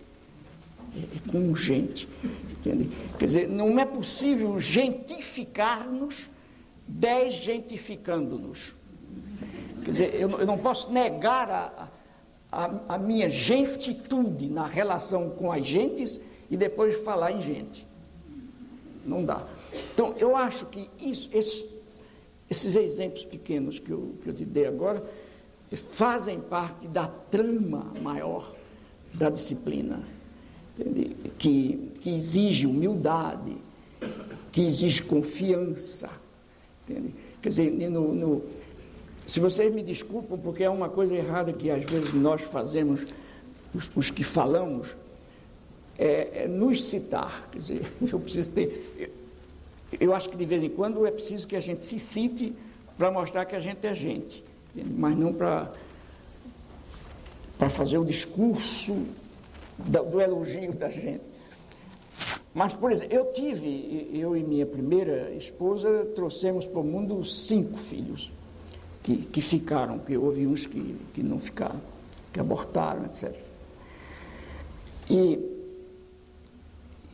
É como gente, entende? Quer dizer, não é possível gentificar-nos desgentificando-nos. Quer dizer, eu não posso negar a minha gentitude na relação com as gentes e depois falar em gente. Não dá. Então, eu acho que esses exemplos pequenos que eu te dei agora fazem parte da trama maior da disciplina, entende? Que exige humildade, que exige confiança, entende? Quer dizer, se vocês me desculpam, porque é uma coisa errada que às vezes nós fazemos, os que falamos, é nos citar. Quer dizer, eu preciso ter... Eu acho que de vez em quando é preciso que a gente se cite para mostrar que a gente é gente, entende? Mas não para fazer o discurso do elogio da gente. Mas, por exemplo, eu e minha primeira esposa trouxemos para o mundo 5 filhos que ficaram, porque houve uns que não ficaram, que abortaram, etc. E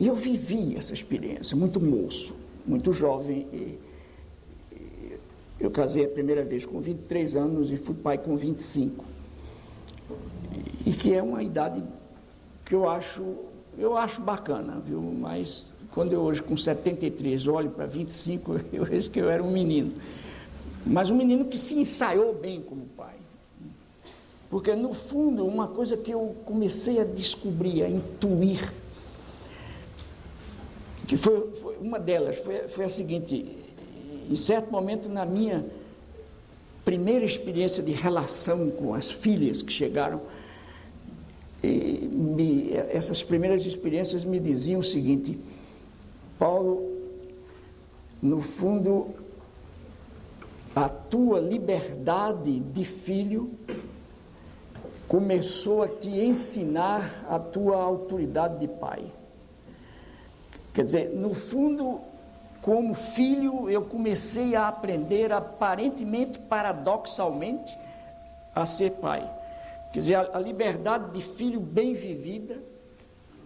eu vivi essa experiência, muito moço, muito jovem. Eu casei a primeira vez com 23 anos e fui pai com 25. E que é uma idade que eu acho bacana, viu? Mas quando eu hoje com 73 olho para 25, eu vejo que eu era um menino. Mas um menino que se ensaiou bem como pai. Porque no fundo, uma coisa que eu comecei a descobrir, a intuir, que foi uma delas, foi a seguinte: em certo momento na minha primeira experiência de relação com as filhas que chegaram, essas primeiras experiências me diziam o seguinte: Paulo, no fundo, a tua liberdade de filho começou a te ensinar a tua autoridade de pai. Quer dizer, no fundo, como filho, eu comecei a aprender, aparentemente, paradoxalmente, a ser pai. Quer dizer, a liberdade de filho bem vivida,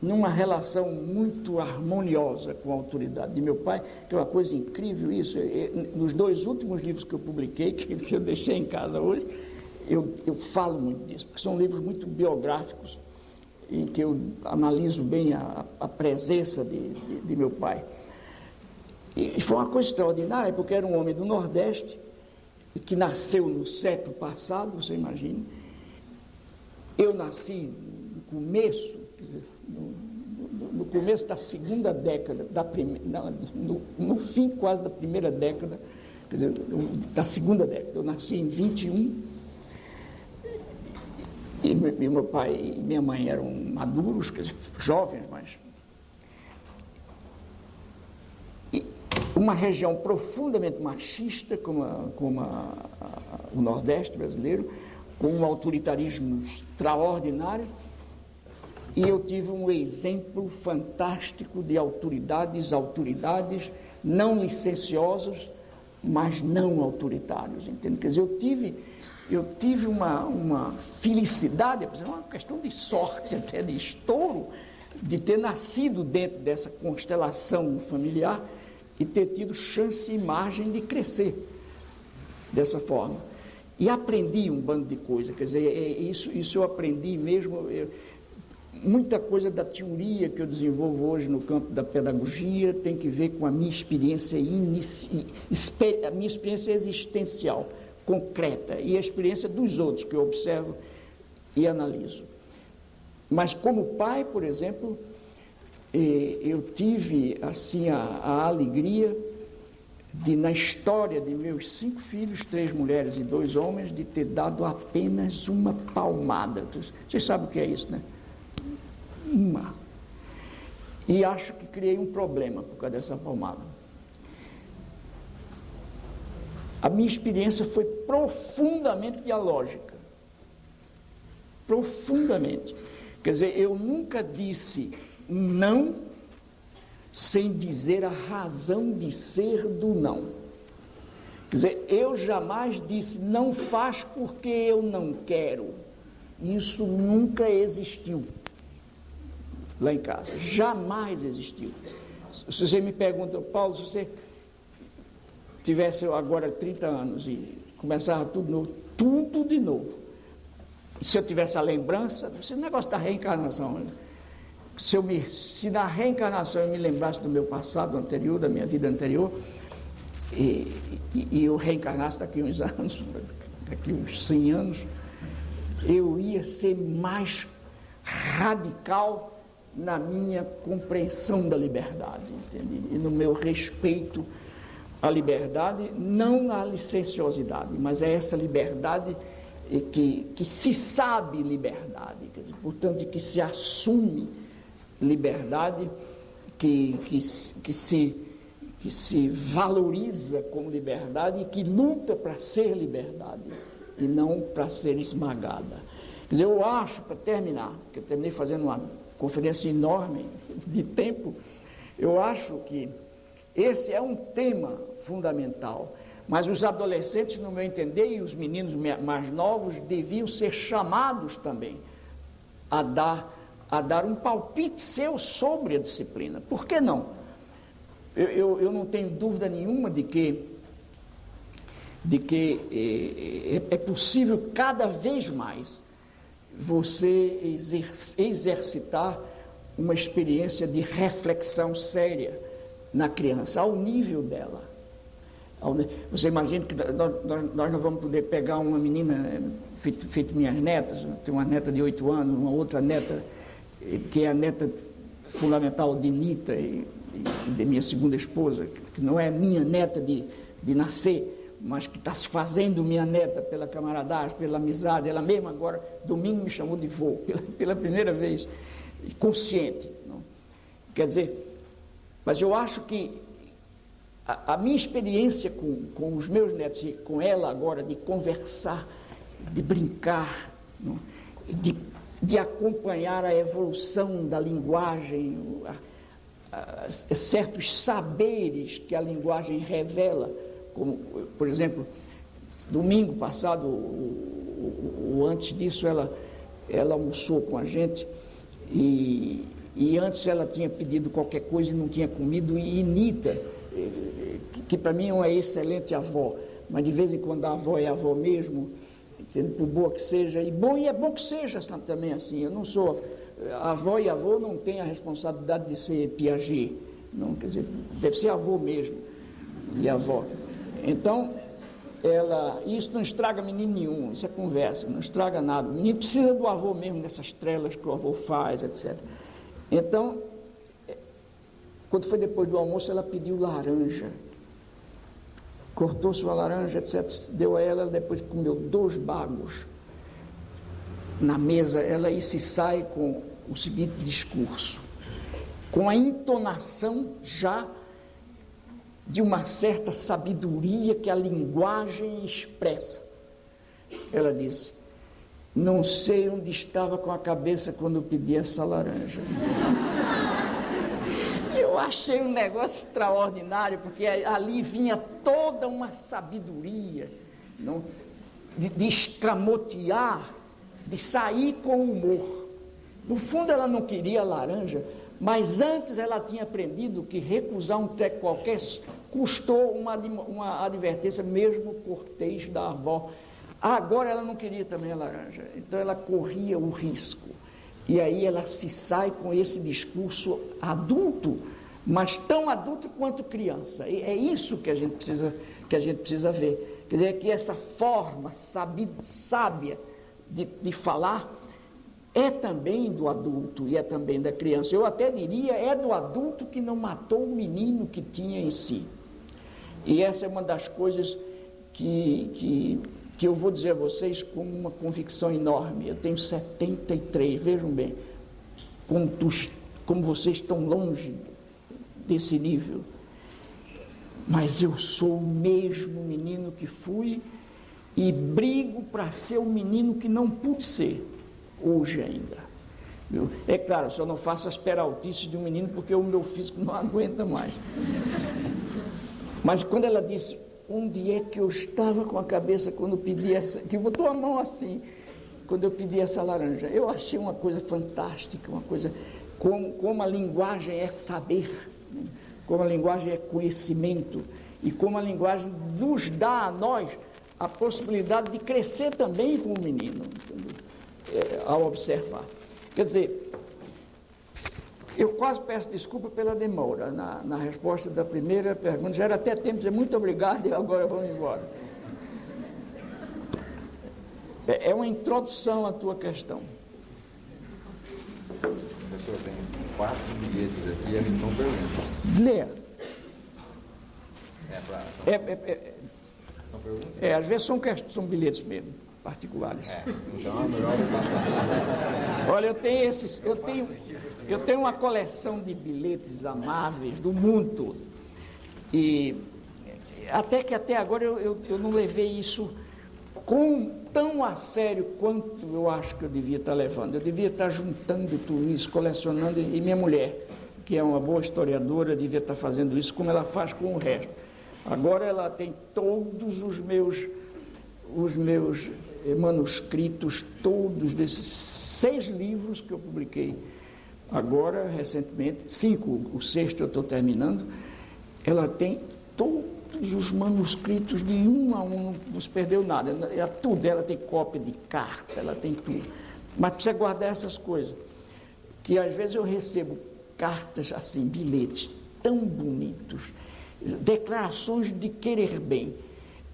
numa relação muito harmoniosa com a autoridade de meu pai, que é uma coisa incrível isso. Nos 2 últimos livros que eu publiquei, que eu deixei em casa hoje, eu falo muito disso, porque são livros muito biográficos, em que eu analiso bem a presença de meu pai. E foi uma coisa extraordinária, porque era um homem do Nordeste, que nasceu no século passado, você imagina. Eu nasci no começo da segunda década, no fim quase da primeira década, quer dizer, da segunda década. Eu nasci em 21, e meu pai e minha mãe eram maduros, quer dizer, jovens, mas... E uma região profundamente machista, como o Nordeste brasileiro, com um autoritarismo extraordinário, e eu tive um exemplo fantástico de autoridades não licenciosas, mas não autoritários, entende? Quer dizer, eu tive uma felicidade, uma questão de sorte, até de estouro, de ter nascido dentro dessa constelação familiar e ter tido chance e margem de crescer dessa forma. E aprendi um bando de coisas, quer dizer, isso eu aprendi mesmo. Muita coisa da teoria que eu desenvolvo hoje no campo da pedagogia tem que ver com a minha experiência existencial, concreta, e a experiência dos outros que eu observo e analiso. Mas como pai, por exemplo, eu tive assim a alegria de, na história de meus 5 filhos, 3 mulheres e 2 homens, de ter dado apenas uma palmada. Vocês sabem o que é isso, né? Uma. E acho que criei um problema por causa dessa palmada. A minha experiência foi profundamente dialógica. Profundamente. Quer dizer, eu nunca disse não sem dizer a razão de ser do não. Quer dizer, eu jamais disse não faz porque eu não quero. Isso nunca existiu lá em casa. Jamais existiu. Se você me pergunta, Paulo, se você tivesse agora 30 anos e começava tudo de novo, se eu tivesse a lembrança, esse negócio da reencarnação, se na reencarnação eu me lembrasse do meu passado anterior, da minha vida anterior, e eu reencarnasse daqui uns anos, daqui uns 100 anos, eu ia ser mais radical na minha compreensão da liberdade, entende? E no meu respeito à liberdade, não à licenciosidade, mas é essa liberdade que se sabe liberdade, quer dizer, portanto, que se assume liberdade, que se valoriza como liberdade e que luta para ser liberdade e não para ser esmagada. Quer dizer, eu acho, para terminar, que eu terminei fazendo uma conferência enorme de tempo, eu acho que esse é um tema fundamental, mas os adolescentes, no meu entender, e os meninos mais novos deviam ser chamados também a dar um palpite seu sobre a disciplina. Por que não? Eu não tenho dúvida nenhuma de que é possível cada vez mais você exercitar uma experiência de reflexão séria na criança, ao nível dela. Você imagina que nós não vamos poder pegar uma menina, feito minhas netas, tenho uma neta de 8 anos, uma outra neta, que é a neta fundamental de Nita e de minha segunda esposa, que não é minha neta de nascer, mas que está se fazendo minha neta pela camaradagem, pela amizade. Ela mesma agora, domingo, me chamou de vô, pela primeira vez. consciente. Não? Quer dizer, mas eu acho que a minha experiência com os meus netos e com ela agora, de conversar, de brincar, não? De acompanhar a evolução da linguagem, certos saberes que a linguagem revela, como, por exemplo, domingo passado, ou antes disso, ela almoçou com a gente e antes ela tinha pedido qualquer coisa e não tinha comido, e Nita, que para mim é uma excelente avó, mas de vez em quando a avó é avó mesmo, por boa que seja, e é bom que seja também assim. Eu não sou avó, e avô não tem a responsabilidade de ser Piaget, não, quer dizer, deve ser avô mesmo, e avó. Então, isso não estraga menino nenhum, isso é conversa, não estraga nada. O menino precisa do avô mesmo, dessas trelas que o avô faz, etc. Então, quando foi depois do almoço, ela pediu laranja. Cortou sua laranja, etc. Deu a ela, depois comeu 2 bagos na mesa. Ela aí se sai com o seguinte discurso, com a entonação já de uma certa sabedoria que a linguagem expressa. Ela disse: não sei onde estava com a cabeça quando eu pedi essa laranja. Eu achei um negócio extraordinário, porque ali vinha toda uma sabedoria, não? De escamotear, de sair com humor. No fundo ela não queria laranja, mas antes ela tinha aprendido que recusar um treco qualquer custou uma advertência, mesmo cortês da avó. Agora ela não queria também a laranja, então ela corria o risco. E aí ela se sai com esse discurso adulto, mas tão adulto quanto criança. E é isso que a gente precisa ver. Quer dizer, que essa forma sábia de falar é também do adulto e é também da criança. Eu até diria, é do adulto que não matou o menino que tinha em si. E essa é uma das coisas que eu vou dizer a vocês com uma convicção enorme. Eu tenho 73, vejam bem, como vocês estão longe desse nível. Mas eu sou o mesmo menino que fui e brigo para ser o menino que não pude ser, hoje ainda. É claro, só não faço as peraltices de um menino porque o meu físico não aguenta mais. Mas quando ela disse, onde é que eu estava com a cabeça quando pedi essa, que botou a mão assim, quando eu pedi essa laranja, eu achei uma coisa fantástica, uma coisa, como a linguagem é saber, como a linguagem é conhecimento, e como a linguagem nos dá a nós a possibilidade de crescer também com o menino, ao observar. Quer dizer, eu quase peço desculpa pela demora na resposta da primeira pergunta. Já era até tempo de dizer muito obrigado e agora vamos embora. É uma introdução à tua questão. Professor, tem 4 bilhetes aqui e eles são perguntas. Leia. São perguntas? Às vezes são bilhetes mesmo, particulares. Então é melhor eu passar. Olha, eu tenho uma coleção de bilhetes amáveis do mundo todo. E até agora eu não levei isso tão a sério quanto eu acho que eu devia estar levando. Eu devia estar juntando tudo isso, colecionando, e minha mulher, que é uma boa historiadora, devia estar fazendo isso como ela faz com o resto. Agora ela tem todos os meus manuscritos, todos desses 6 livros que eu publiquei agora, recentemente, 5, o 6º eu estou terminando. Ela tem todos os manuscritos de um a um, não se perdeu nada, tudo, ela tem cópia de carta, ela tem tudo, mas precisa guardar essas coisas, que às vezes eu recebo cartas assim, bilhetes tão bonitos, declarações de querer bem,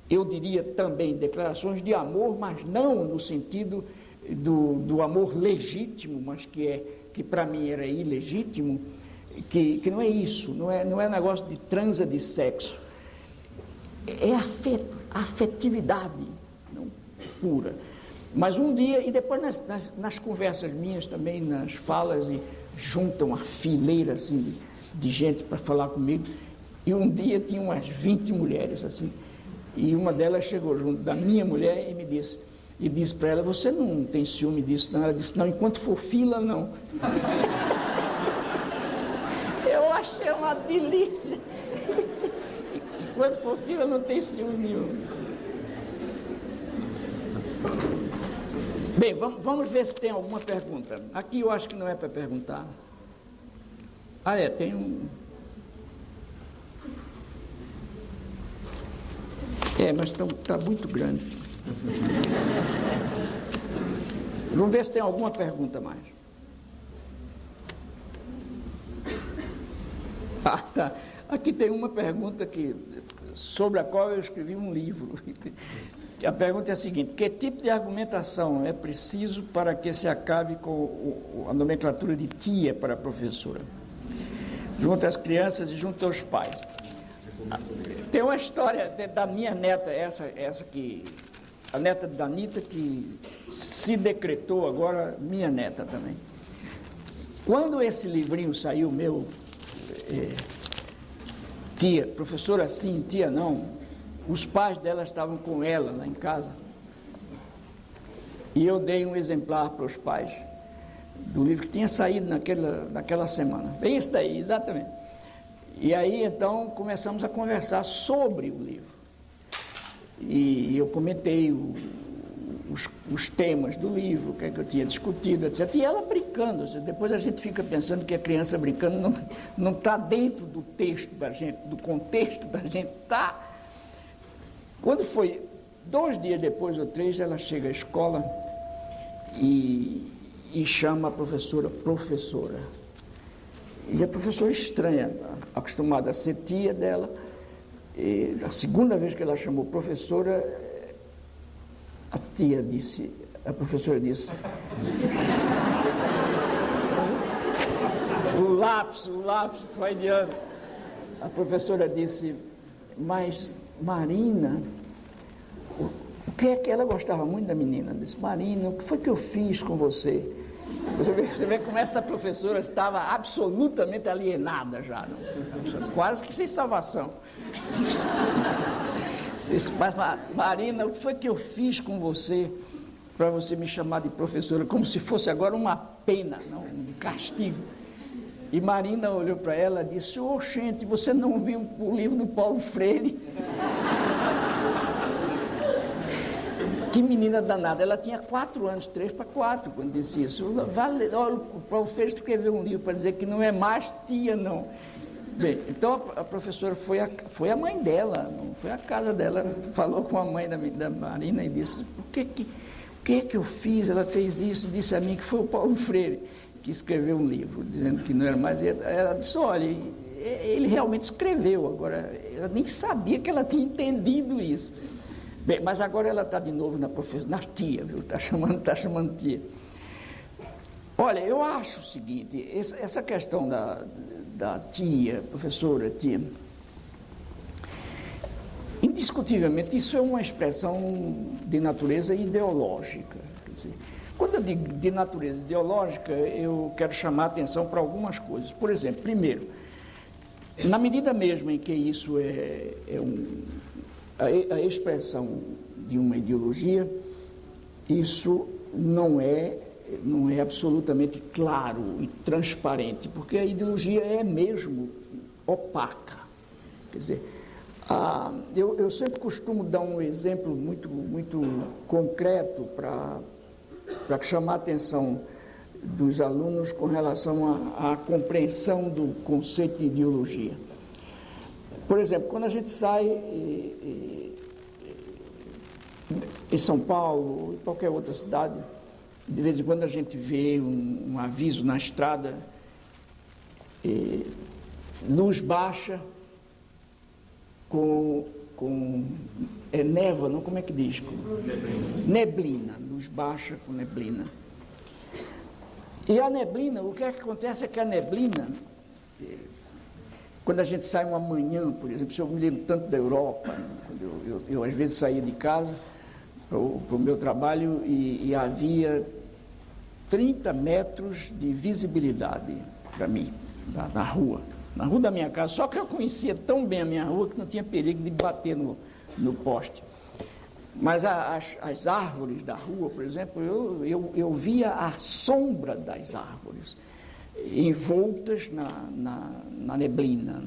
eu diria também declarações de amor, mas não no sentido do amor legítimo, mas que para mim era ilegítimo, que não é isso, não é negócio de transa de sexo, é afetividade não, pura. Mas um dia, e depois nas conversas minhas também, nas falas, e junta uma fileira assim de gente para falar comigo, e um dia tinha umas 20 mulheres assim, e uma delas chegou junto da minha mulher e me disse, para ela, você não tem ciúme disso não? Ela disse, não, enquanto for fila, não. Eu achei uma delícia. Enquanto for fila, não tem ciúme nenhum. Bem, vamos ver se tem alguma pergunta. Aqui eu acho que não é para perguntar. Ah, tem um... mas está muito grande. Vamos ver se tem alguma pergunta mais. Ah, tá. Aqui tem uma pergunta sobre a qual eu escrevi um livro. A pergunta é a seguinte: que tipo de argumentação é preciso para que se acabe com a nomenclatura de tia para a professora? Junto às crianças e junto aos pais. Tem uma história da minha neta, a neta da Anitta, que se decretou agora minha neta também. Quando esse livrinho saiu, meu, tia, professora sim, tia não, os pais dela estavam com ela lá em casa, e eu dei um exemplar para os pais do livro que tinha saído naquela semana. Bem isso daí, exatamente. E aí, então, começamos a conversar sobre o livro. E eu comentei os temas do livro, o que é que eu tinha discutido, etc. E ela brincando. Depois a gente fica pensando que a criança brincando não está dentro do texto da gente, do contexto da gente. Está. Quando foi 2 dias depois ou 3, ela chega à escola e chama a professora. E a professora estranha, acostumada a ser tia dela, e a segunda vez que ela chamou professora, a professora disse, o lápis foi adiante. A professora disse, mas Marina, o que é que ela gostava muito da menina? Disse, Marina, o que foi que eu fiz com você? Você vê como essa professora estava absolutamente alienada já, não? Quase que sem salvação. Disse, mas Marina, o que foi que eu fiz com você para você me chamar de professora, como se fosse agora uma pena, não, um castigo? E Marina olhou para ela e disse, gente, você não viu o livro do Paulo Freire? Que menina danada, ela tinha 4 anos, 3 para 4, quando disse isso. Olha, o Paulo Freire escreveu um livro para dizer que não é mais tia, não. Bem, então a professora foi a mãe dela, não foi a casa dela, falou com a mãe da Marina e disse, o que é que eu fiz? Ela fez isso, disse a mim que foi o Paulo Freire que escreveu um livro, dizendo que não era mais. Ela disse, olha, ele realmente escreveu, agora, eu nem sabia que ela tinha entendido isso. Bem, mas agora ela está de novo na tia, viu? Está chamando tia. Olha, eu acho o seguinte, essa questão da tia, professora, tia, indiscutivelmente isso é uma expressão de natureza ideológica. Quer dizer, quando eu digo de natureza ideológica, eu quero chamar a atenção para algumas coisas. Por exemplo, primeiro, na medida mesmo em que isso a expressão de uma ideologia, isso não é absolutamente claro e transparente, porque a ideologia é mesmo opaca. Quer dizer, eu sempre costumo dar um exemplo muito, muito concreto para chamar a atenção dos alunos com relação à compreensão do conceito de ideologia. Por exemplo, quando a gente sai em São Paulo ou em qualquer outra cidade, de vez em quando a gente vê um aviso na estrada, luz baixa com névoa, não? Como é que diz? Neblina, luz baixa com neblina. E a neblina, o que é que acontece é que a neblina, quando a gente sai uma manhã, por exemplo, se eu me lembro tanto da Europa, quando eu às vezes saía de casa para o meu trabalho e havia 30 metros de visibilidade para mim, na rua da minha casa. Só que eu conhecia tão bem a minha rua que não tinha perigo de bater no poste. Mas as árvores da rua, por exemplo, eu via a sombra das árvores envoltas na neblina.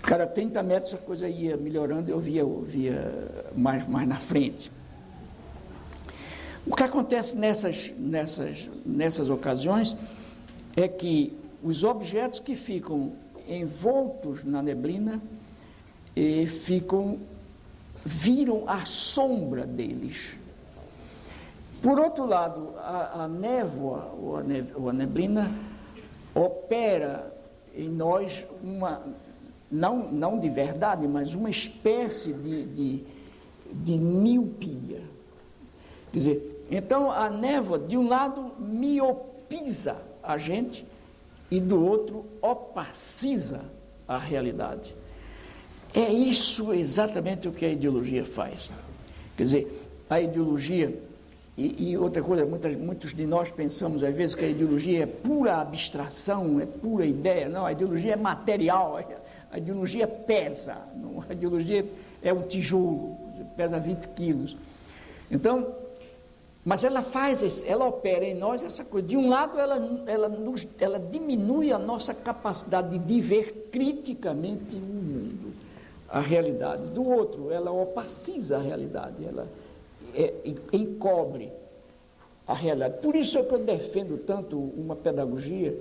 Cada 30 metros a coisa ia melhorando, eu via mais na frente. O que acontece nessas ocasiões é que os objetos que ficam envoltos na neblina viram a sombra deles. Por outro lado, a névoa ou a neblina opera em nós não de verdade, mas uma espécie de miopia. Quer dizer, então a névoa, de um lado, miopiza a gente e do outro, opaciza a realidade. É isso exatamente o que a ideologia faz. Quer dizer, a ideologia, e outra coisa, muitos de nós pensamos às vezes que a ideologia é pura abstração, é pura ideia. Não, a ideologia é material, a ideologia pesa, a ideologia é um tijolo, pesa 20 quilos. Então, mas ela opera em nós essa coisa. De um lado, ela diminui a nossa capacidade de ver criticamente o mundo, a realidade. Do outro, ela opaciza a realidade, ela encobre a realidade. Por isso é que eu defendo tanto uma pedagogia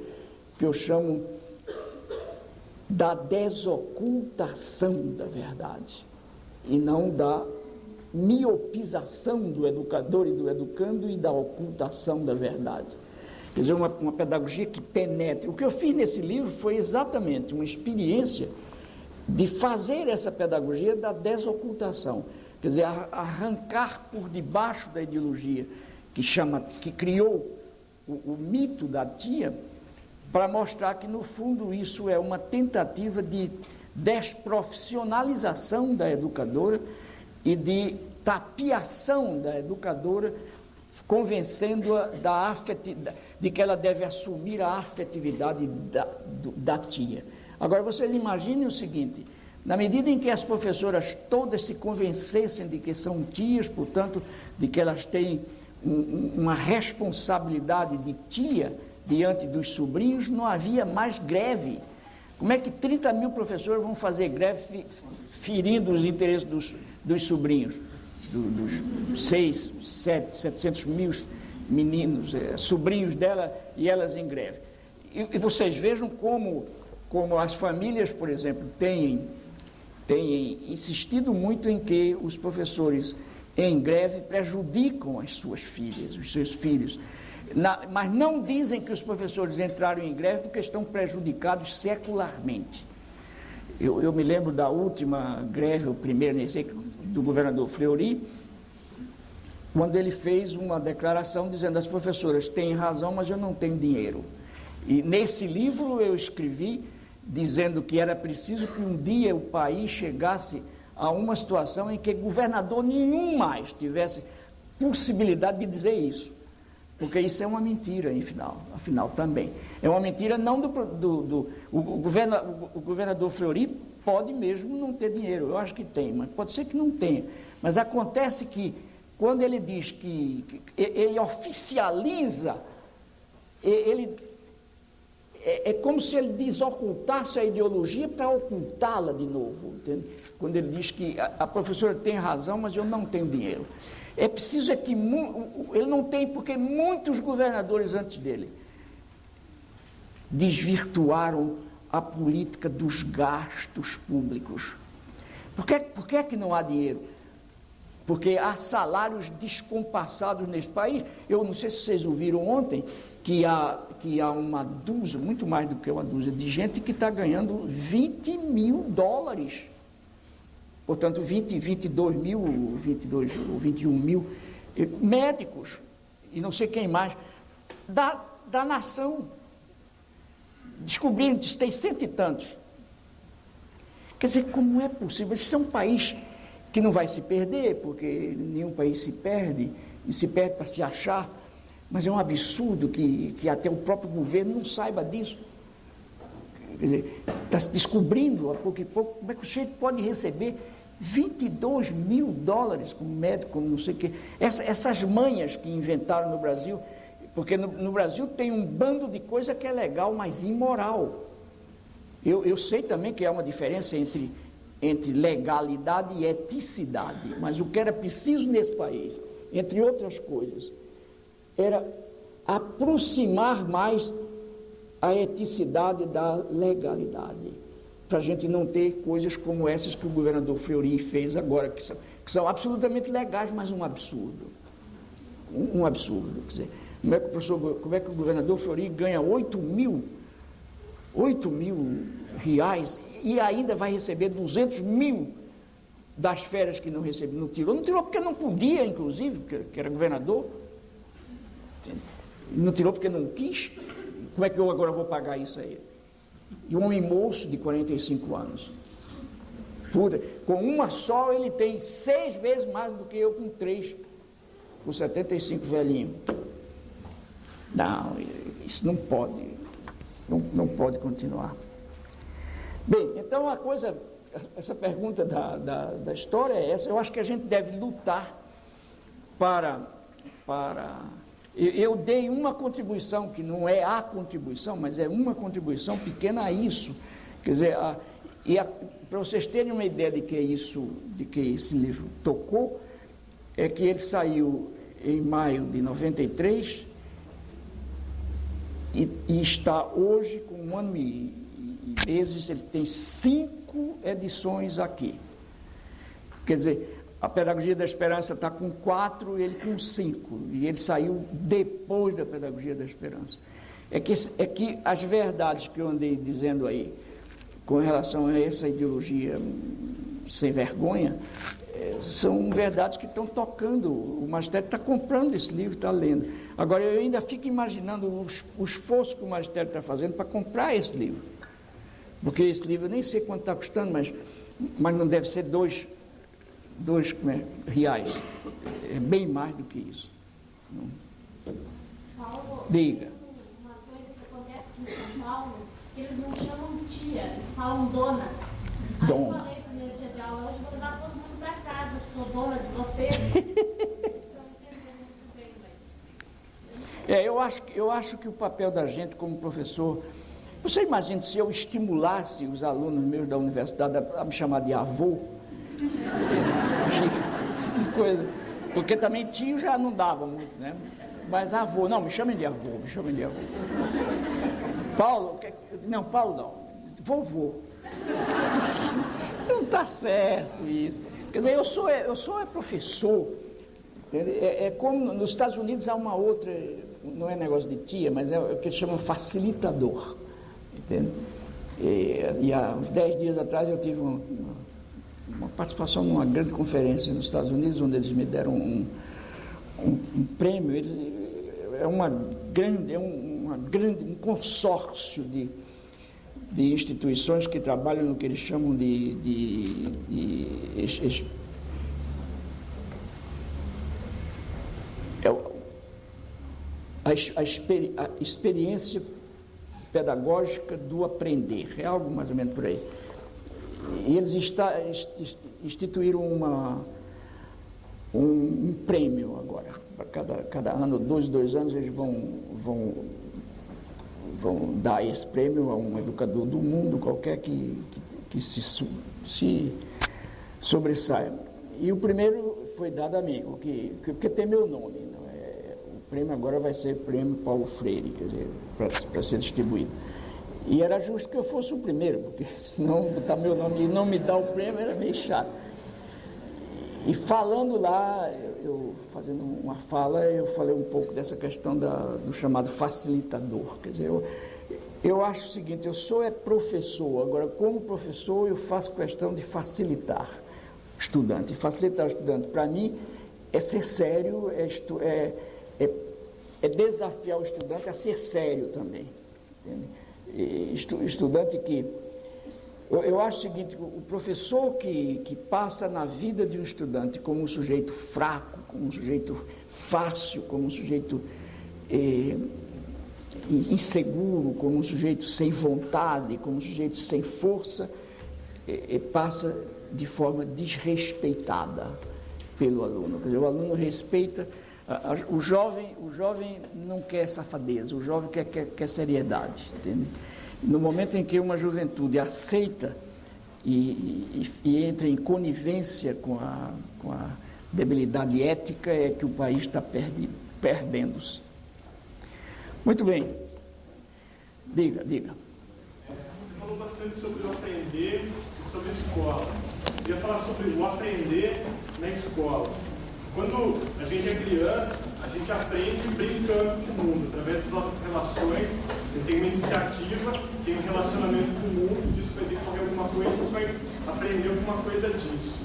que eu chamo da desocultação da verdade, e não da miopização do educador e do educando e da ocultação da verdade. Quer dizer, uma pedagogia que penetre. O que eu fiz nesse livro foi exatamente uma experiência de fazer essa pedagogia da desocultação. Quer dizer, arrancar por debaixo da ideologia que criou o mito da tia, para mostrar que, no fundo, isso é uma tentativa de desprofissionalização da educadora e de tapiação da educadora, convencendo-a de que ela deve assumir a afetividade da tia. Agora, vocês imaginem o seguinte: na medida em que as professoras todas se convencessem de que são tias, portanto, de que elas têm uma responsabilidade de tia diante dos sobrinhos, não havia mais greve. Como é que 30 mil professores vão fazer greve ferindo os interesses dos sobrinhos, dos 700 mil meninos, sobrinhos dela, e elas em greve? E vocês vejam como as famílias, por exemplo, têm insistido muito em que os professores em greve prejudicam as suas filhas, os seus filhos. Mas não dizem que os professores entraram em greve porque estão prejudicados secularmente. Eu me lembro da última greve, o primeiro, do governador Fleury, quando ele fez uma declaração dizendo: as professoras têm razão, mas eu não tenho dinheiro. E nesse livro eu escrevi dizendo que era preciso que um dia o país chegasse a uma situação em que governador nenhum mais tivesse possibilidade de dizer isso. Porque isso é uma mentira, afinal também. É uma mentira não o governador Fleury pode mesmo não ter dinheiro, eu acho que tem, mas pode ser que não tenha. Mas acontece que, quando ele diz que ele oficializa, é como se ele desocultasse a ideologia para ocultá-la de novo, entende? Quando ele diz que a professora tem razão, mas eu não tenho dinheiro. É preciso que ele não tem, porque muitos governadores antes dele desvirtuaram a política dos gastos públicos. Por que é que não há dinheiro? Porque há salários descompassados nesse país. Eu não sei se vocês ouviram ontem que há uma dúzia, muito mais do que uma dúzia de gente que está ganhando $20 mil. Portanto, 22 mil, 22 ou 21 mil médicos, e não sei quem mais, da nação. Descobriram que tem 100 e tantos. Quer dizer, como é possível? Esse é um país que não vai se perder, porque nenhum país se perde, e se perde para se achar, mas é um absurdo que até o próprio governo não saiba disso. Quer dizer, está se descobrindo a pouco e pouco como é que o sujeito pode receber $22 mil como médico, como não sei o quê. Essas manhas que inventaram no Brasil, porque no Brasil tem um bando de coisa que é legal, mas imoral. Eu sei também que há uma diferença entre legalidade e eticidade, mas o que era preciso nesse país, entre outras coisas, era aproximar mais a eticidade da legalidade, para a gente não ter coisas como essas que o governador Fleury fez agora, que são absolutamente legais, mas um absurdo. Um absurdo. Quer dizer, como é que o governador Fleury ganha 8 mil reais e ainda vai receber 200 mil das férias que não recebeu? Não tirou porque não podia, inclusive, que era governador. Não tirou porque não quis. Como é que eu agora vou pagar isso aí? E um homem moço de 45 anos. Com uma só ele tem 6 vezes mais do que eu com 3, com 75 velhinho. Não, isso não pode, não pode continuar. Bem, então essa pergunta da história é essa. Eu acho que a gente deve lutar para eu dei uma contribuição, que não é a contribuição, mas é uma contribuição pequena a isso. Quer dizer, para vocês terem uma ideia de que esse livro tocou, é que ele saiu em maio de 93 e está hoje, com 1 ano e meses, ele tem 5 edições aqui. Quer dizer, a Pedagogia da Esperança está com 4, ele com 5, e ele saiu depois da Pedagogia da Esperança. É que as verdades que eu andei dizendo aí, com relação a essa ideologia sem vergonha, são verdades que estão tocando. O magistério está comprando esse livro, está lendo. Agora, eu ainda fico imaginando o esforço que o magistério está fazendo para comprar esse livro. Porque esse livro, eu nem sei quanto está custando, mas não deve ser 2 reais. É bem mais do que isso. Paulo, Diga. uma coisa que acontece aqui em São Paulo, eles não chamam tia, eles falam dona. Aí eu falei no primeiro dia de aula, hoje vou levar todo mundo para casa, sou dona de vocês. Eu acho que o papel da gente como professor... Você imagina se eu estimulasse os alunos meus da universidade a me chamar de avô? Coisa. Porque também tio já não dava muito, né? Mas avô, não, me chamem de avô. Paulo, não, Paulo não, vovô. Não está certo isso. Quer dizer, eu sou professor. É como nos Estados Unidos há uma outra, não é negócio de tia, mas é o que eles chamam facilitador. Entende? E há uns 10 dias atrás eu tive uma participação numa grande conferência nos Estados Unidos, onde eles me deram um prêmio. É um consórcio de instituições que trabalham no que eles chamam a experiência pedagógica do aprender, é algo mais ou menos por aí. E eles instituíram um prêmio agora, para cada ano, 2 anos, eles vão dar esse prêmio a um educador do mundo qualquer que se sobressaia. E o primeiro foi dado a mim, porque tem meu nome, não é? O prêmio agora vai ser o prêmio Paulo Freire, quer dizer, para ser distribuído. E era justo que eu fosse o primeiro, porque senão botar meu nome e não me dar o prêmio era meio chato. E falando lá, fazendo uma fala, eu falei um pouco dessa questão do chamado facilitador. Quer dizer, eu acho o seguinte, eu sou professor, agora como professor eu faço questão de facilitar o estudante. E facilitar o estudante, para mim, é ser sério, é desafiar o estudante a ser sério também. Entende? Estudante que... Eu acho o seguinte, o professor que passa na vida de um estudante como um sujeito fraco, como um sujeito fácil, como um sujeito inseguro, como um sujeito sem vontade, como um sujeito sem força, passa de forma desrespeitada pelo aluno. Quer dizer, o aluno respeita, o jovem não quer safadeza, o jovem quer seriedade, entende? No momento em que uma juventude aceita e entra em conivência com a debilidade ética, é que o país está perdendo-se. Muito bem. Diga. Você falou bastante sobre o aprender e sobre a escola. Eu queria falar sobre o aprender na escola. Quando a gente é criança, a gente aprende brincando com o mundo, através das nossas relações. Eu tenho uma iniciativa, tenho um relacionamento com o mundo, disso vai decorrer alguma coisa, a gente vai aprender alguma coisa disso.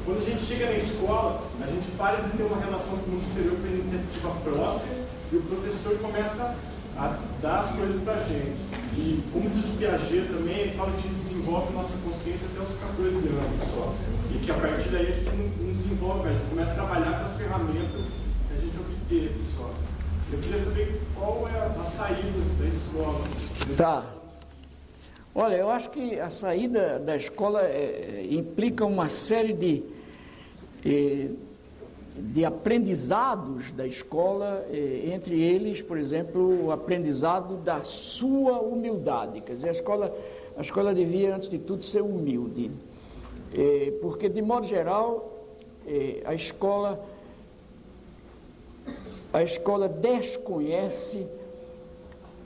Quando a gente chega na escola, a gente para de ter uma relação com o mundo exterior com a iniciativa própria e o professor começa a dar as coisas para a gente. E como diz o Piaget também, ele fala que a gente desenvolve nossa consciência até os 14 anos só. E que a partir daí a gente não desenvolve, a gente começa a trabalhar com as ferramentas que a gente obteve só. Eu queria saber qual é a saída da escola. Tá. Olha, eu acho que a saída da escola implica uma série de aprendizados da escola, entre eles, por exemplo, o aprendizado da sua humildade. Quer dizer, a escola devia, antes de tudo, ser humilde, porque, de modo geral, a escola desconhece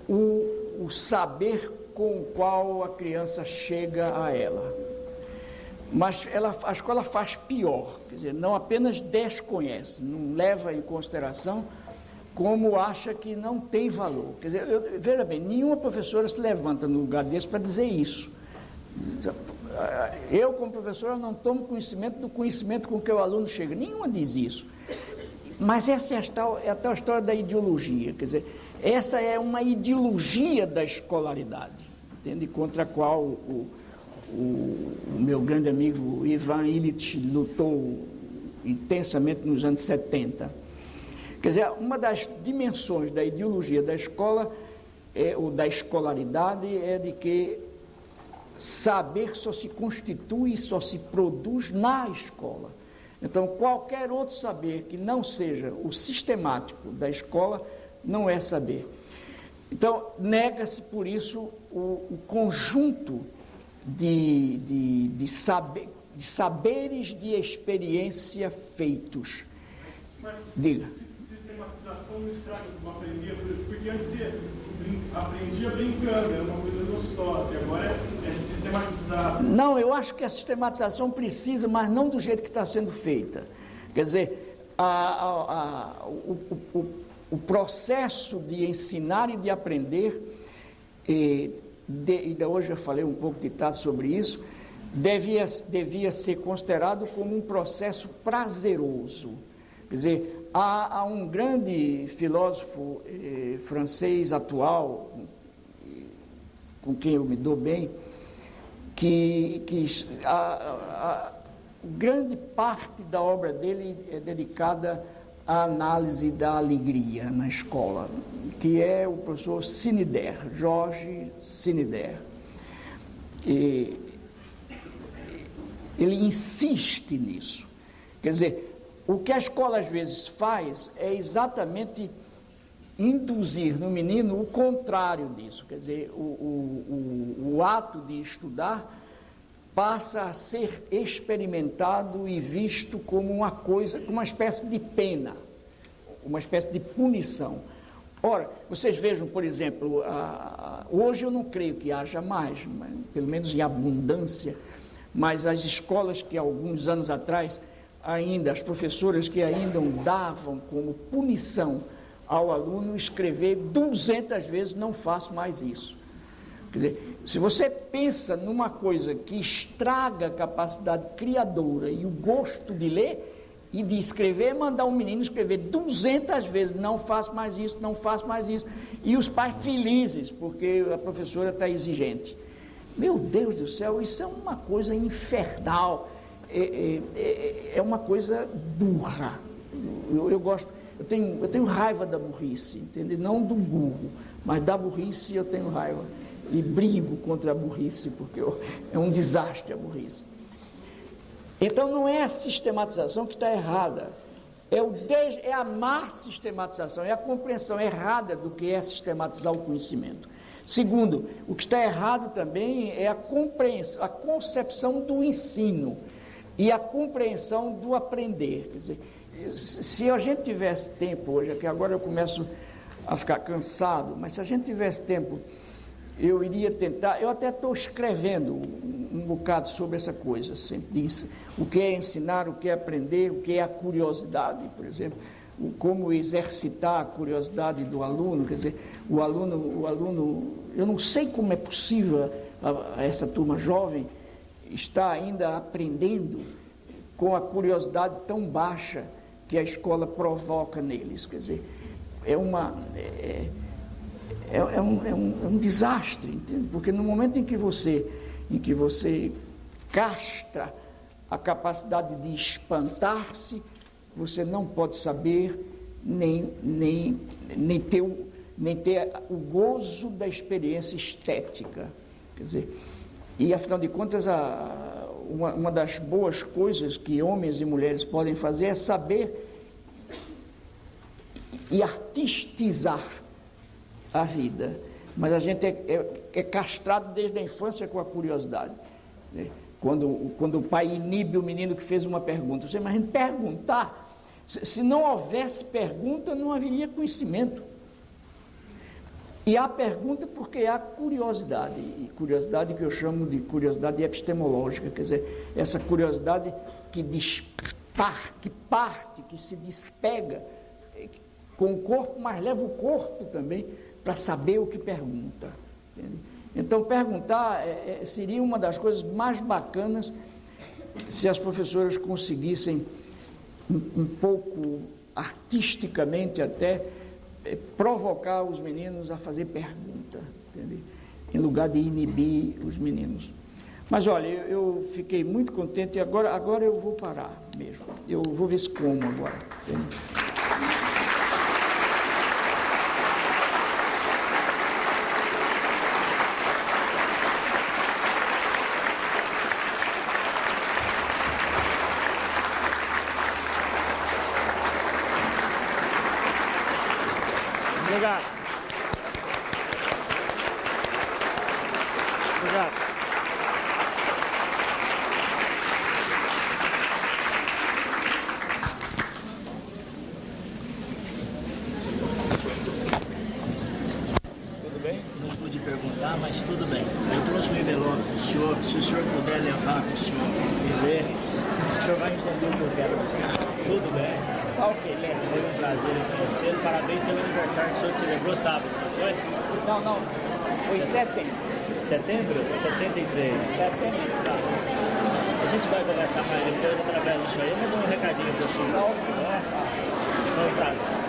o saber com o qual a criança chega a ela. Mas a escola faz pior, quer dizer, não apenas desconhece, não leva em consideração, como acha que não tem valor. Quer dizer, veja bem, nenhuma professora se levanta no lugar desse para dizer isso. Eu, como professora, não tomo conhecimento do conhecimento com que o aluno chega. Nenhuma diz isso. Mas essa é a tal história da ideologia, quer dizer, essa é uma ideologia da escolaridade, entende? Contra a qual o meu grande amigo Ivan Illich lutou intensamente nos anos 70. Quer dizer, uma das dimensões da ideologia da escola, ou da escolaridade, é de que saber só se constitui, só se produz na escola. Então, qualquer outro saber que não seja o sistemático da escola, não é saber. Então, nega-se, por isso, o conjunto de saberes de experiência feitos. Mas diga. Sistematização não estraga uma aprender, porque antes você aprendia brincando, era uma coisa gostosa, e agora é sistematizado. Não, eu acho que a sistematização precisa, mas não do jeito que está sendo feita. Quer dizer, o processo de ensinar e de aprender, hoje eu falei um pouco ditado sobre isso, devia ser considerado como um processo prazeroso. Quer dizer, há um grande filósofo francês atual, com quem eu me dou bem, que grande parte da obra dele é dedicada à análise da alegria na escola, que é o professor Cinider, Jorge Cinider. Ele insiste nisso. Quer dizer, o que a escola às vezes faz é exatamente induzir no menino o contrário disso. Quer dizer, o ato de estudar passa a ser experimentado e visto como uma coisa, como uma espécie de pena, uma espécie de punição. Ora, vocês vejam, por exemplo, hoje eu não creio que haja mais, pelo menos em abundância, mas as escolas que alguns anos atrás ainda, as professoras que ainda davam como punição ao aluno escrever 200 vezes, não faço mais isso. Quer dizer, se você pensa numa coisa que estraga a capacidade criadora e o gosto de ler e de escrever, mandar um menino escrever 200 vezes, não faço mais isso, não faço mais isso, e os pais felizes, porque a professora está exigente. Meu Deus do céu, isso é uma coisa infernal, é uma coisa burra. Eu gosto, eu tenho raiva da burrice, entende? Não do burro, mas da burrice eu tenho raiva. E brigo contra a burrice, porque é um desastre a burrice. Então não é a sistematização que está errada, é a má sistematização, é a compreensão errada do que é sistematizar o conhecimento. Segundo, o que está errado também é a compreensão, a concepção do ensino e a compreensão do aprender. Quer dizer, se a gente tivesse tempo hoje, que agora eu começo a ficar cansado, mas se a gente tivesse tempo, eu iria tentar, eu até estou escrevendo um bocado sobre essa coisa, sempre disse, o que é ensinar, o que é aprender, o que é a curiosidade, por exemplo, como exercitar a curiosidade do aluno, quer dizer, o aluno, eu não sei como é possível a essa turma jovem estar ainda aprendendo com a curiosidade tão baixa que a escola provoca neles, quer dizer, é um desastre, entende? Porque no momento em que você castra a capacidade de espantar-se, você não pode saber nem ter o gozo da experiência estética. Quer dizer, e afinal de contas, uma das boas coisas que homens e mulheres podem fazer é saber e artistizar a vida, mas a gente é castrado desde a infância com a curiosidade, né? Quando o pai inibe o menino que fez uma pergunta, você imagina perguntar, se não houvesse pergunta, não haveria conhecimento. E há pergunta porque há curiosidade, e curiosidade que eu chamo de curiosidade epistemológica, quer dizer, essa curiosidade que parte, que se despega com o corpo, mas leva o corpo também para saber o que pergunta. Entende? Então, perguntar seria uma das coisas mais bacanas se as professoras conseguissem, um pouco artisticamente até, provocar os meninos a fazer pergunta, entende? Em lugar de inibir os meninos. Mas, olha, eu fiquei muito contente e agora eu vou parar mesmo. Eu vou ver se como agora. Entende? Obrigado. Obrigado. Tudo bem? Não pude perguntar, mas tudo bem. Eu trouxe um envelope para o senhor, se o senhor puder levar para o senhor e ler, o senhor vai entender o que eu quero dizer. Tudo bem? Ok, Leandro, foi um prazer conhecê-lo. Parabéns pelo aniversário que o senhor celebrou sábado, não foi? Não, foi em setembro. Setembro? 73. Setembro, tá. A gente vai conversar mais depois através do senhor. Eu vou dar um recadinho para o senhor. Foi um prazer.